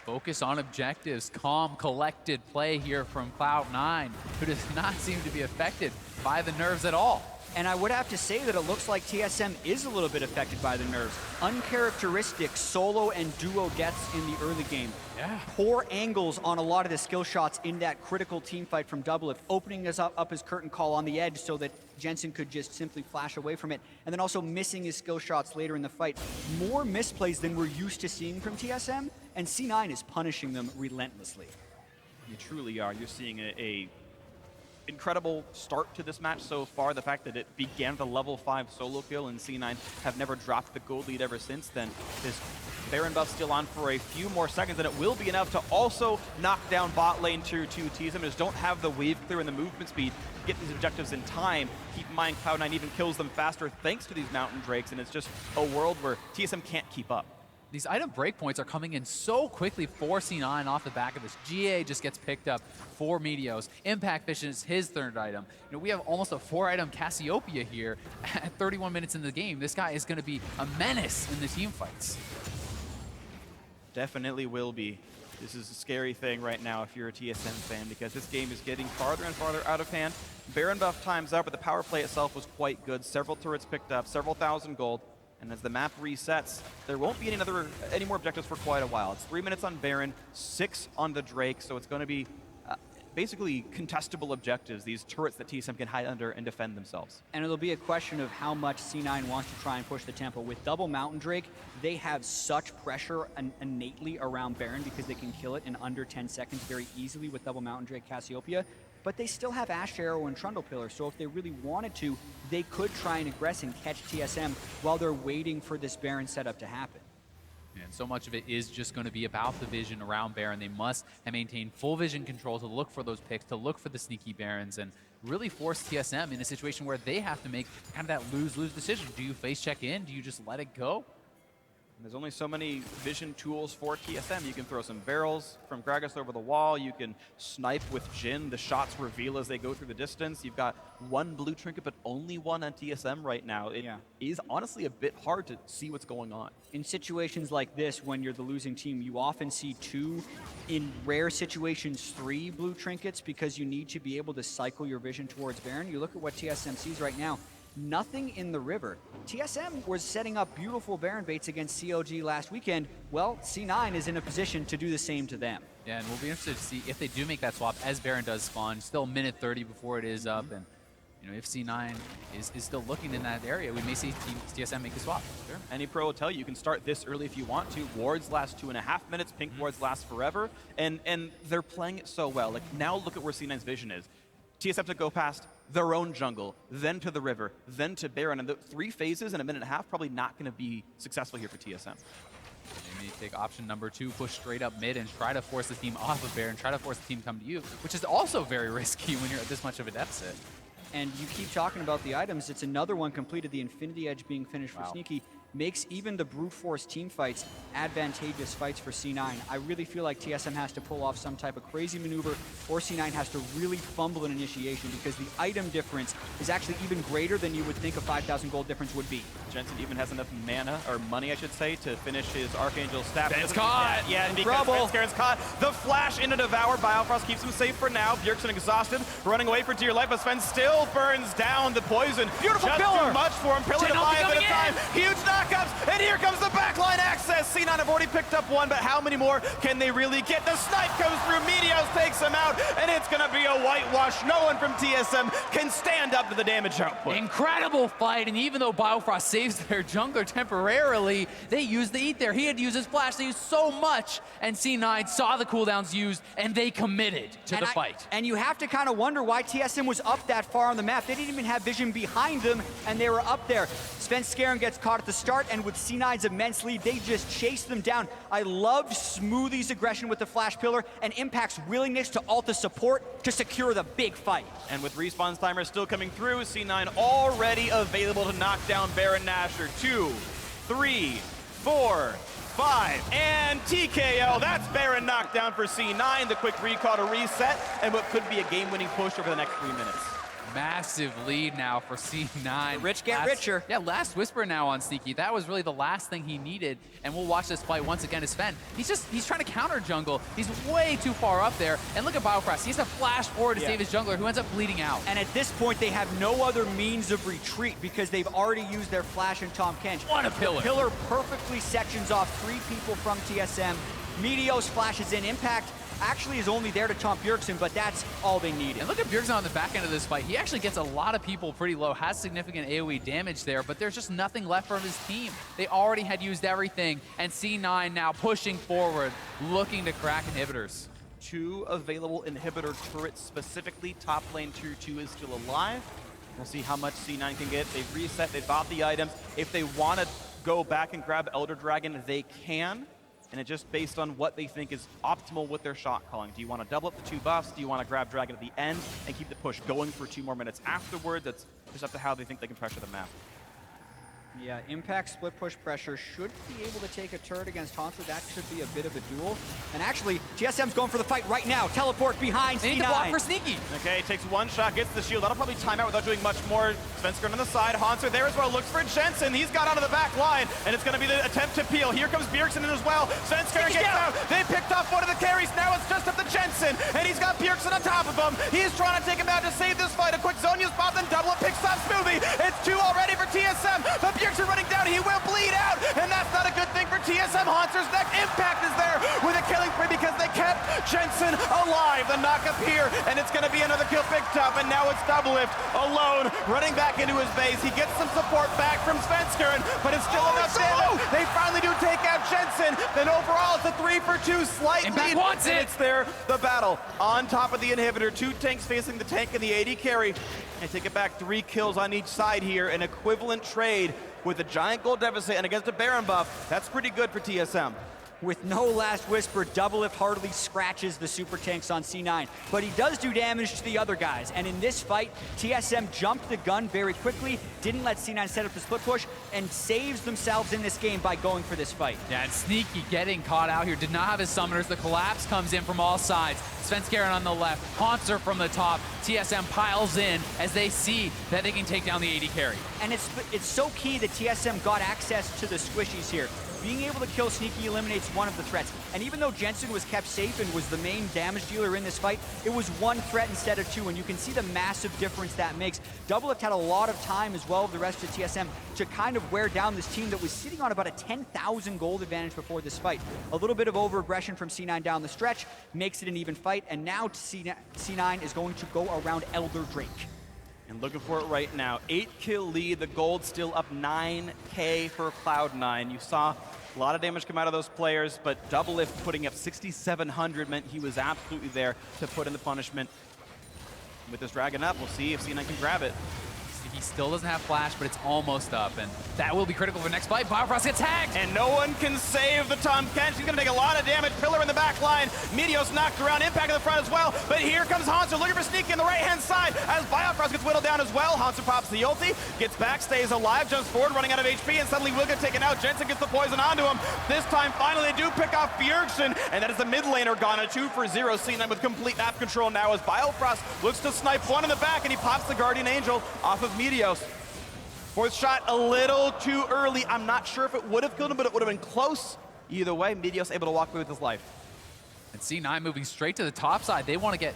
Focus on objectives, calm, collected play here from Cloud9, who does not seem to be affected by the nerves at all. And I would have to say that it looks like TSM is a little bit affected by the nerves. Uncharacteristic solo and duo deaths in the early game. Yeah. Poor angles on a lot of the skill shots in that critical team fight from Double It, opening us up his curtain call on the edge so that Jensen could just simply flash away from it, and then also missing his skill shots later in the fight. More misplays than we're used to seeing from TSM, and C9 is punishing them relentlessly. You truly are. You're seeing a incredible start to this match so far. The fact that it began with a level 5 solo kill, and C9 have never dropped the gold lead ever since then. This Baron buff still on for a few more seconds, and it will be enough to also knock down bot lane tier 2. TSM just don't have the wave clear and the movement speed to get these objectives in time. Keep in mind, Cloud9 even kills them faster thanks to these Mountain Drakes, and it's just a world where TSM can't keep up. These item breakpoints are coming in so quickly for C9 off the back of this. GA just gets picked up for Meteos. Impact Vision is his third item. You know, we have almost a 4-item Cassiopeia here at 31 minutes in the game. This guy is going to be a menace in the team fights. Definitely will be. This is a scary thing right now if you're a TSM fan, because this game is getting farther and farther out of hand. Baron buff time's up, but the power play itself was quite good. Several turrets picked up, several thousand gold. And as the map resets, there won't be any more objectives for quite a while. It's 3 minutes on Baron, 6 on the Drake, so it's going to be basically contestable objectives, these turrets that TSM can hide under and defend themselves. And it'll be a question of how much C9 wants to try and push the tempo. With double Mountain Drake, they have such pressure innately around Baron because they can kill it in under 10 seconds very easily with double Mountain Drake Cassiopeia. But they still have Ash Arrow and Trundle Pillar, so if they really wanted to, they could try and aggress and catch TSM while they're waiting for this Baron setup to happen. And so much of it is just going to be about the vision around Baron. They must maintain full vision control to look for those picks, to look for the sneaky Barons, and really force TSM in a situation where they have to make kind of that lose-lose decision. Do you face check in? Do you just let it go? There's only so many vision tools for TSM. You can throw some barrels from Gragas over the wall. You can snipe with Jhin. The shots reveal as they go through the distance. You've got one blue trinket, but only one on TSM right now. It is honestly a bit hard to see what's going on. In situations like this, when you're the losing team, you often see 2, in rare situations 3 blue trinkets because you need to be able to cycle your vision towards Baron. You look at what TSM sees right now. Nothing in the river. TSM was setting up beautiful Baron baits against COG last weekend. Well, C9 is in a position to do the same to them. Yeah, and we'll be interested to see if they do make that swap as Baron does spawn. Still a minute 30 before it is up, and you know, if C9 is still looking in that area, we may see TSM make the swap. Sure. Any pro will tell you can start this early if you want to. Wards last 2.5 minutes, pink wards last forever, and they're playing it so well. Like, now look at where C9's vision is. TSM to go past their own jungle, then to the river, then to Baron, and the 3 phases in a minute and a half probably not going to be successful here for TSM. They may take option number 2, push straight up mid and try to force the team off of Baron, try to force the team to come to you, which is also very risky when you're at this much of a deficit. And you keep talking about the items. It's another one completed, the Infinity Edge being finished for Sneaky. Makes even the brute force team fights advantageous fights for C9. I really feel like TSM has to pull off some type of crazy maneuver, or C9 has to really fumble an initiation, because the item difference is actually even greater than you would think a 5,000 gold difference would be. Jensen even has enough mana, or money I should say, to finish his Archangel staff. Ben's caught! Yeah, and because Ben's caught, the flash into Devour. Biofrost keeps him safe for now. Bjergsen exhausted, running away for dear life, but Sven still burns down the poison. Beautiful Just pillar! Too much for him. Pillar to buy a bit of time. Huge knockups, and here comes the backline access. C9 have already picked up one, but how many more can they really get? The snipe comes through, Meteos takes him out, and it's gonna be a whitewash. No one from TSM can stand up to the damage output. Incredible fight, and even though Biofrost saves their jungler temporarily, they used the eat there. He had to use his flash, they used so much, and C9 saw the cooldowns used, and they committed to the fight. And you have to kind of wonder why TSM was up that far on the map. They didn't even have vision behind them, and they were up there. Sven Skaren gets caught at the start, and with C9's immense lead, they just chase them down. I loved Smoothie's aggression with the flash pillar and Impact's willingness to ult the support to secure the big fight. And with respawn timer still coming through, C9 already available to knock down Baron Nashor. 2, 3, 4, 5, and TKO. That's Baron knockdown for C9. The quick recall to reset, and what could be a game-winning push over the next 3 minutes. Massive lead now for C9. The rich get richer. Yeah, last Whisper now on Sneaky. That was really the last thing he needed, and we'll watch this fight once again as Sven. He's trying to counter jungle. He's way too far up there, and look at Biofrost. He has to flash forward to save his jungler, who ends up bleeding out. And at this point, they have no other means of retreat because they've already used their flash and Tahm Kench. What a pillar. The pillar perfectly sections off 3 people from TSM. Meteos flashes in. Impact actually is only there to taunt Bjergsen, but that's all they needed. And look at Bjergsen on the back end of this fight. He actually gets a lot of people pretty low, has significant AoE damage there, but there's just nothing left from his team. They already had used everything, and C9 now pushing forward, looking to crack inhibitors. 2 available inhibitor turrets specifically. Top lane tier 2 is still alive. We'll see how much C9 can get. They've reset, they bought the items. If they want to go back and grab Elder Dragon, they can. And it's just based on what they think is optimal with their shot calling. Do you want to double up the 2 buffs? Do you want to grab Dragon at the end and keep the push going for 2 more minutes afterwards? That's just up to how they think they can pressure the map. Yeah, Impact split push pressure should be able to take a turret against Haunter. That should be a bit of a duel. And actually, TSM's going for the fight right now. Teleport behind They C9. need to block for Sneaky. Okay, takes 1 shot, gets the shield. That'll probably time out without doing much more. Svenskern on the side, Haunter there as well. Looks for Jensen. He's got onto the back line, and it's going to be the attempt to peel. Here comes Bjergsen in as well. Svenskern gets out. They picked off one of the carries. Now it's just up to Jensen, and he's got Bjergsen on top of him. He's trying to take him out to save this fight. A quick Zhonya spot, then double it, picks up Smoothie. It's 2 already for TSM, but Bjergsen running down. He will bleed out, and that's not a good thing for TSM. Haunter's neck. Impact is there with a killing spree because they kept Jensen alive. The knockup here, and it's going to be another kill picked up, and now it's Doublelift alone, running back into his base. He gets some support back from Svenskern, but it's still enough damage. They finally do take out Jensen. Then overall, it's a 3 for 2 slight Impact lead. wants it. And it's there, the battle on top of the inhibitor. 2 tanks facing the tank and the AD carry. And take it back, 3 kills on each side here. An equivalent trade with a giant gold deficit and against a Baron buff. That's pretty good for TSM. With no last whisper, Doublelift hardly scratches the super tanks on C9, but he does do damage to the other guys. And in this fight, TSM jumped the gun very quickly, didn't let C9 set up the split push, and saves themselves in this game by going for this fight. Yeah, and Sneaky getting caught out here. Did not have his summoners. The collapse comes in from all sides. Svenskeren on the left, Haunter from the top. TSM piles in as they see that they can take down the AD carry. And it's so key that TSM got access to the squishies here. Being able to kill Sneaky eliminates one of the threats. And even though Jensen was kept safe and was the main damage dealer in this fight, it was one threat instead of two, and you can see the massive difference that makes. Doublelift had a lot of time as well, the rest of TSM, to kind of wear down this team that was sitting on about a 10,000 gold advantage before this fight. A little bit of over-aggression from C9 down the stretch makes it an even fight, and now C9 is going to go around Elder Drake. And looking for it right now. 8-kill lead, the gold still up 9K for Cloud9. You saw a lot of damage come out of those players, but Doublelift putting up 6,700 meant he was absolutely there to put in the punishment. With this dragon up, we'll see if C9 can grab it. He still doesn't have flash, but it's almost up, and that will be critical for next fight. Biofrost gets tagged! And no one can save the Tom Kench. He's gonna take a lot of damage. Pillar in the back line. Meteos knocked around, Impact in the front as well. But here comes Haunter looking for Sneaky on the right-hand side as Biofrost gets whittled down as well. Haunter pops the ulti, gets back, stays alive, jumps forward, running out of HP, and suddenly will get taken out. Jensen gets the poison onto him. This time, finally, they do pick off Bjergsen, and that is the mid laner gone. A 2-for-0 C9 with complete map control now as Biofrost looks to snipe one in the back, and he pops the Guardian Angel off of Meteos. Fourth shot a little too early. I'm not sure if it would have killed him, but it would have been close. Either way, Meteos able to walk away with his life. And C9 moving straight to the top side. They want to get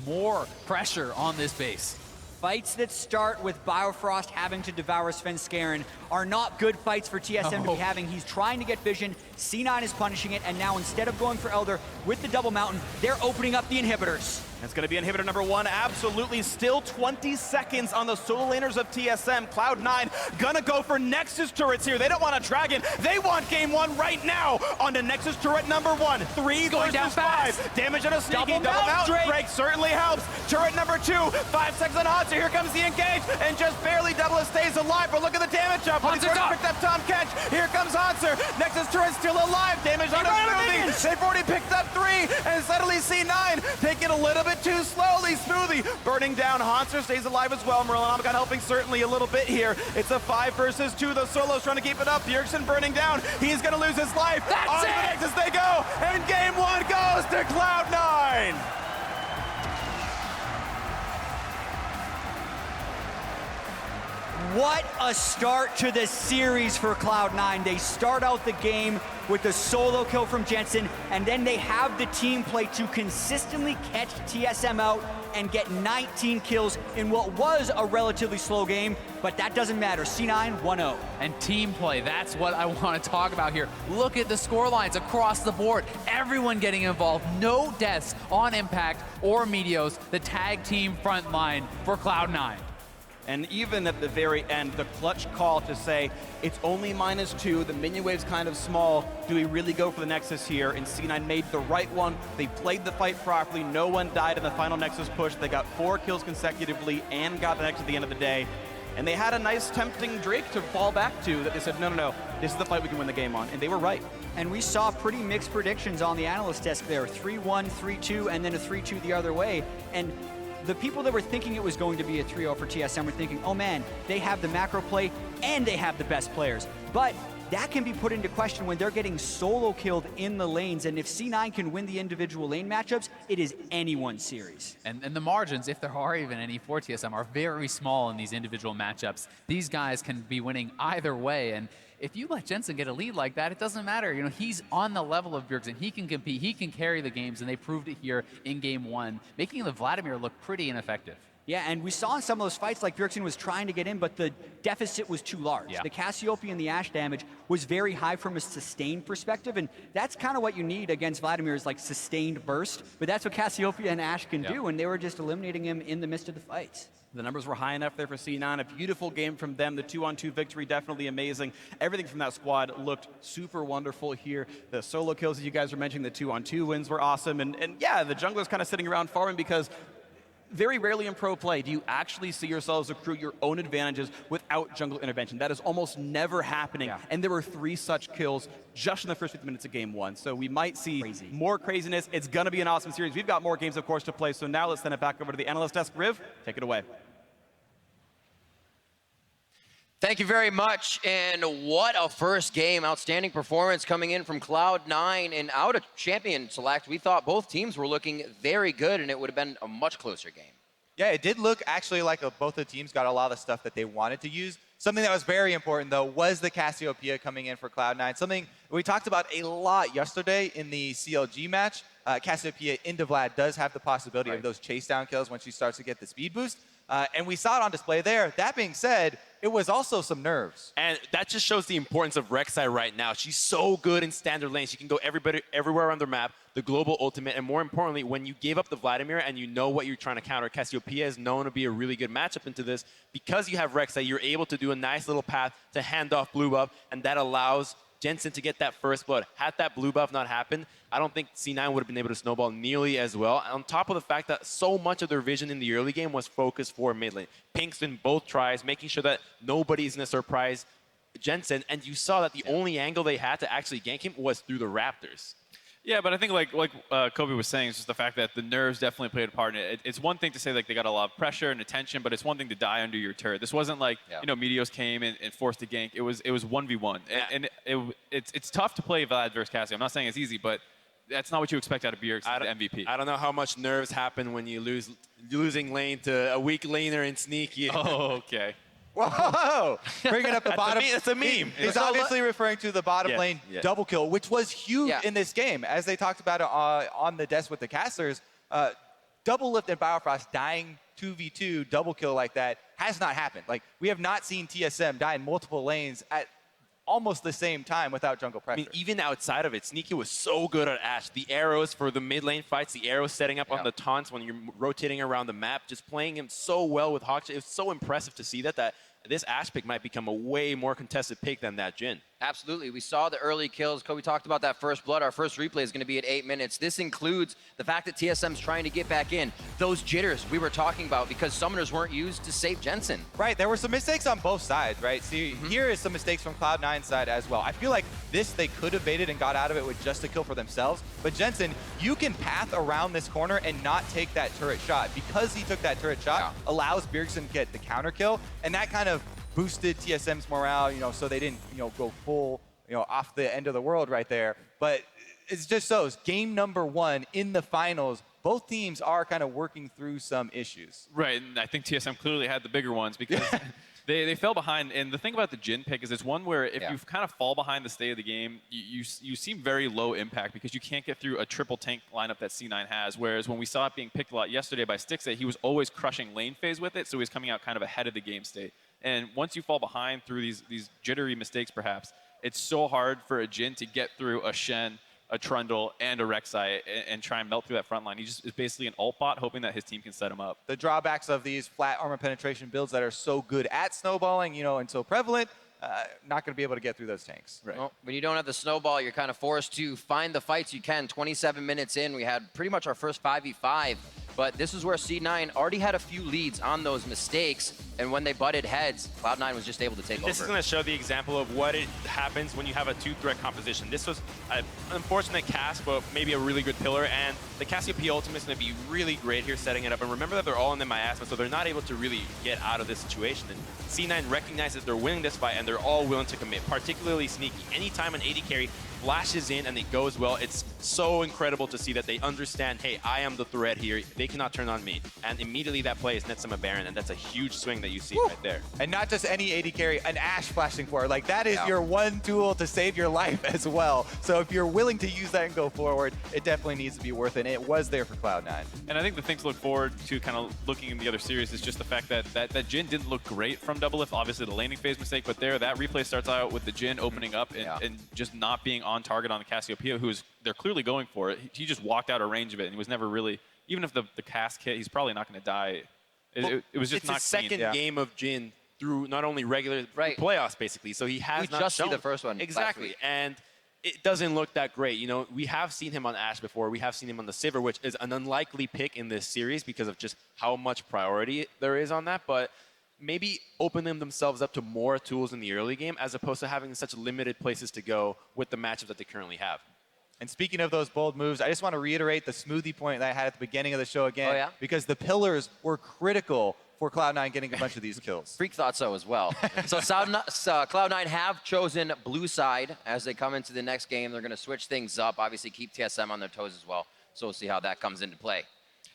more pressure on this base. Fights that start with Biofrost having to devour Svenskeren are not good fights for TSM to be having. He's trying to get vision, C9 is punishing it, and now instead of going for Elder with the double mountain, they're opening up the inhibitors. It's going to be inhibitor number one, absolutely. Still 20 seconds on the solo laners of TSM. Cloud9 gonna go for Nexus turrets here. They don't want a dragon. They want game one right now on the Nexus turret number one. 3 going down versus 5. fast. Damage on a Sneaky. Double mount, Drake certainly helps. Turret number 2. 5 seconds on Haunter. Here comes the engage. And just barely Doublelift stays alive. But look at the damage up. He's already picked up Tom Kench. Here comes Haunter. Nexus turret still alive. Damage on a Smoothie. They've already picked up 3. And suddenly C9 taking a little bit too slowly. Smoothie burning down. Haunter stays alive as well. Merlanomicon helping certainly a little bit here. It's a 5 versus 2. The Solos trying to keep it up. Bjergsen burning down. He's going to lose his life. That's it! As they go. And game one goes to Cloud9. What a start to the series for Cloud9. They start out the game with a solo kill from Jensen, and then they have the team play to consistently catch TSM out and get 19 kills in what was a relatively slow game, but that doesn't matter. C9 1-0. And team play, that's what I want to talk about here. Look at the score lines across the board. Everyone getting involved. No deaths on Impact or Meteos, the tag team front line for Cloud9. And even at the very end, the clutch call to say, it's only -2, the minion wave's kind of small, do we really go for the Nexus here? And C9 made the right one, they played the fight properly, no one died in the final Nexus push, they got 4 kills consecutively and got the Nexus at the end of the day. And they had a nice tempting Drake to fall back to that they said, no, this is the fight we can win the game on, and they were right. And we saw pretty mixed predictions on the analyst desk there, 3-1, 3-2, and then a 3-2 the other way. And the people that were thinking it was going to be a 3-0 for TSM were thinking, oh man, they have the macro play and they have the best players. But that can be put into question when they're getting solo killed in the lanes, and if C9 can win the individual lane matchups, it is anyone's series. And the margins, if there are even any for TSM, are very small in these individual matchups. These guys can be winning either way, and if you let Jensen get a lead like that, it doesn't matter. You know, he's on the level of Bjergsen. He can compete, he can carry the games, and they proved it here in game one, making the Vladimir look pretty ineffective. Yeah, and we saw in some of those fights like Bjergsen was trying to get in, but the deficit was too large. Yeah. The Cassiopeia and the Ashe damage was very high from a sustained perspective, and that's kind of what you need against Vladimir is like sustained burst, but that's what Cassiopeia and Ashe can do, and they were just eliminating him in the midst of the fights. The numbers were high enough there for C9. A beautiful game from them. The 2-on-2 victory, definitely amazing. Everything from that squad looked super wonderful here. The solo kills that you guys were mentioning, the 2-on-2 wins were awesome. And yeah, the junglers kind of sitting around farming because very rarely in pro play do you actually see yourselves accrue your own advantages without jungle intervention. That is almost never happening, and there were 3 such kills just in the first 50 minutes of game 1. So we might see more craziness. It's going to be an awesome series. We've got more games, of course, to play, so now let's send it back over to the analyst desk. Riv, take it away. Thank you very much, and what a first game. Outstanding performance coming in from Cloud9 and out of champion select. We thought both teams were looking very good, and it would have been a much closer game. Yeah, it did look actually like both the teams got a lot of the stuff that they wanted to use. Something that was very important, though, was the Cassiopeia coming in for Cloud9. Something we talked about a lot yesterday in the CLG match. Cassiopeia into Vlad does have the possibility of those chase down kills when she starts to get the speed boost. And we saw it on display there. That being said, it was also some nerves. And that just shows the importance of Rek'Sai right now. She's so good in standard lane. She can go everywhere on the map, the global ultimate, and more importantly, when you gave up the Vladimir and you know what you're trying to counter, Cassiopeia is known to be a really good matchup into this. Because you have Rek'Sai, you're able to do a nice little path to hand off blue buff, and that allows Jensen to get that first blood. Had that blue buff not happened, I don't think C9 would have been able to snowball nearly as well. On top of the fact that so much of their vision in the early game was focused for mid lane. Pinks in both tries, making sure that nobody's going to surprise Jensen. And you saw that the only angle they had to actually gank him was through the Raptors. Yeah, but I think like Kobe was saying, it's just the fact that the nerves definitely played a part in it. It's one thing to say like they got a lot of pressure and attention, but it's one thing to die under your turret. This wasn't like you know Meteos came and forced a gank. It was 1v1, and it's tough to play Vlad versus Cassie. I'm not saying it's easy, but that's not what you expect out of Bjergsen, the MVP. I don't know how much nerves happen when you losing lane to a weak laner in Sneaky. Oh, okay. Whoa! Bringing up the bottom. It's a meme. He's obviously referring to the bottom lane double kill, which was huge in this game. As they talked about it on the desk with the casters, double lift and Bifrost dying 2v2 double kill like that has not happened. Like, we have not seen TSM die in multiple lanes at almost the same time without jungle pressure. I mean, even outside of it, Sneaky was so good at Ashe. The arrows for the mid lane fights, the arrows setting up on the taunts when you're rotating around the map, just playing him so well with Hawk. It was so impressive to see that this Ashe pick might become a way more contested pick than that Jhin. Absolutely. We saw the early kills. Kobe talked about that first blood. Our first replay is going to be at 8 minutes. This includes the fact that TSM's trying to get back in. Those jitters we were talking about because summoners weren't used to save Jensen. Right. There were some mistakes on both sides, right? See, here is some mistakes from Cloud9's side as well. I feel like this they could have baited and got out of it with just a kill for themselves. But Jensen, you can path around this corner and not take that turret shot. Because he took that turret shot, allows Bjergsen to get the counter kill. And that kind of boosted TSM's morale, you know, so they didn't, you know, go full, you know, off the end of the world right there. But it's just so, game number 1 in the finals, both teams are kind of working through some issues. Right, and I think TSM clearly had the bigger ones because they fell behind. And the thing about the Jhin pick is it's one where if you kind of fall behind the state of the game, you seem very low impact because you can't get through a triple tank lineup that C9 has. Whereas when we saw it being picked a lot yesterday by Stixxay, he was always crushing lane phase with it, so he was coming out kind of ahead of the game state. And once you fall behind through these jittery mistakes, perhaps, it's so hard for a Jhin to get through a Shen, a Trundle, and a Rek'Sai and try and melt through that front line. He just is basically an ult bot, hoping that his team can set him up. The drawbacks of these flat armor penetration builds that are so good at snowballing, you know, and so prevalent, not going to be able to get through those tanks. Right. Well, when you don't have the snowball, you're kind of forced to find the fights you can. 27 minutes in, we had pretty much our first 5v5. But this is where C9 already had a few leads on those mistakes, and when they butted heads, Cloud9 was just able to take over. This is going to show the example of what it happens when you have a 2-threat composition. This was an unfortunate cast, but maybe a really good pillar, and the Cassiopeia ultimate is going to be really great here setting it up. And remember that they're all in the miasma, so they're not able to really get out of this situation. And C9 recognizes they're winning this fight, and they're all willing to commit, particularly Sneaky. Anytime an AD carry flashes in and it goes well, it's so incredible to see that they understand, hey, I am the threat here. They cannot turn on me. And immediately that play is Netsama Baron, and that's a huge swing that you see right there. And not just any AD carry, an Ashe flashing forward. Like, that is your one tool to save your life as well. So if you're willing to use that and go forward, it definitely needs to be worth it. And it was there for Cloud9. And I think the thing to look forward to kind of looking in the other series is just the fact that Jhin didn't look great from Double Lift. Obviously the laning phase mistake, but there, that replay starts out with the Jhin opening up and just not being on target on the Cassiopeia, they're clearly going for it. He just walked out of range of it, and he was never really, even if the cast hit, he's probably not going to die. It was just not It's the second game of Jhin through not only regular playoffs, basically, so he has not just shown. see the first one. Exactly, and it doesn't look that great. You know, we have seen him on Ashe before. We have seen him on the Sivir, which is an unlikely pick in this series because of just how much priority there is on that. But maybe open themselves up to more tools in the early game as opposed to having such limited places to go with the matchups that they currently have. And speaking of those bold moves, I just want to reiterate the smoothie point that I had at the beginning of the show again. Oh, yeah? Because the pillars were critical for Cloud9 getting a bunch of these kills. Freak thought so as well. So Cloud9 have chosen blue side as they come into the next game. They're going to switch things up, obviously keep TSM on their toes as well. So we'll see how that comes into play.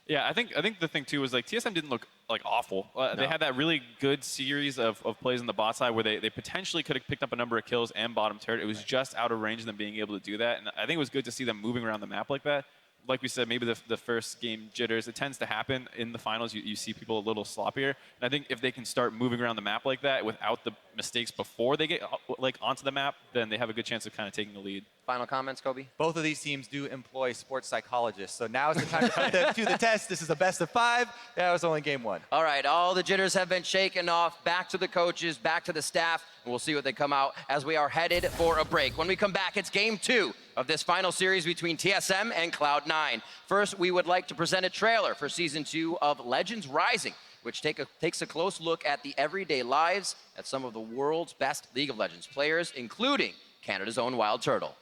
Yeah, I think the thing too was like TSM didn't look like awful. They had that really good series of plays on the bot side where they potentially could have picked up a number of kills and bottom turret. It was just out of range of them being able to do that. And I think it was good to see them moving around the map like that. Like we said, maybe the first game jitters, it tends to happen in the finals. You see people a little sloppier. And I think if they can start moving around the map like that without the mistakes before they get like onto the map, then they have a good chance of kind of taking the lead. Final comments, Kobe? Both of these teams do employ sports psychologists. So now is the time to put them to the test. This is a best of 5. That was only game 1. All right, all the jitters have been shaken off. Back to the coaches, back to the staff, and we'll see what they come out as we are headed for a break. When we come back, it's game 2 of this final series between TSM and Cloud9. First, we would like to present a trailer for Season 2 of Legends Rising, which takes a close look at the everyday lives at some of the world's best League of Legends players, including Canada's own Wild Turtle.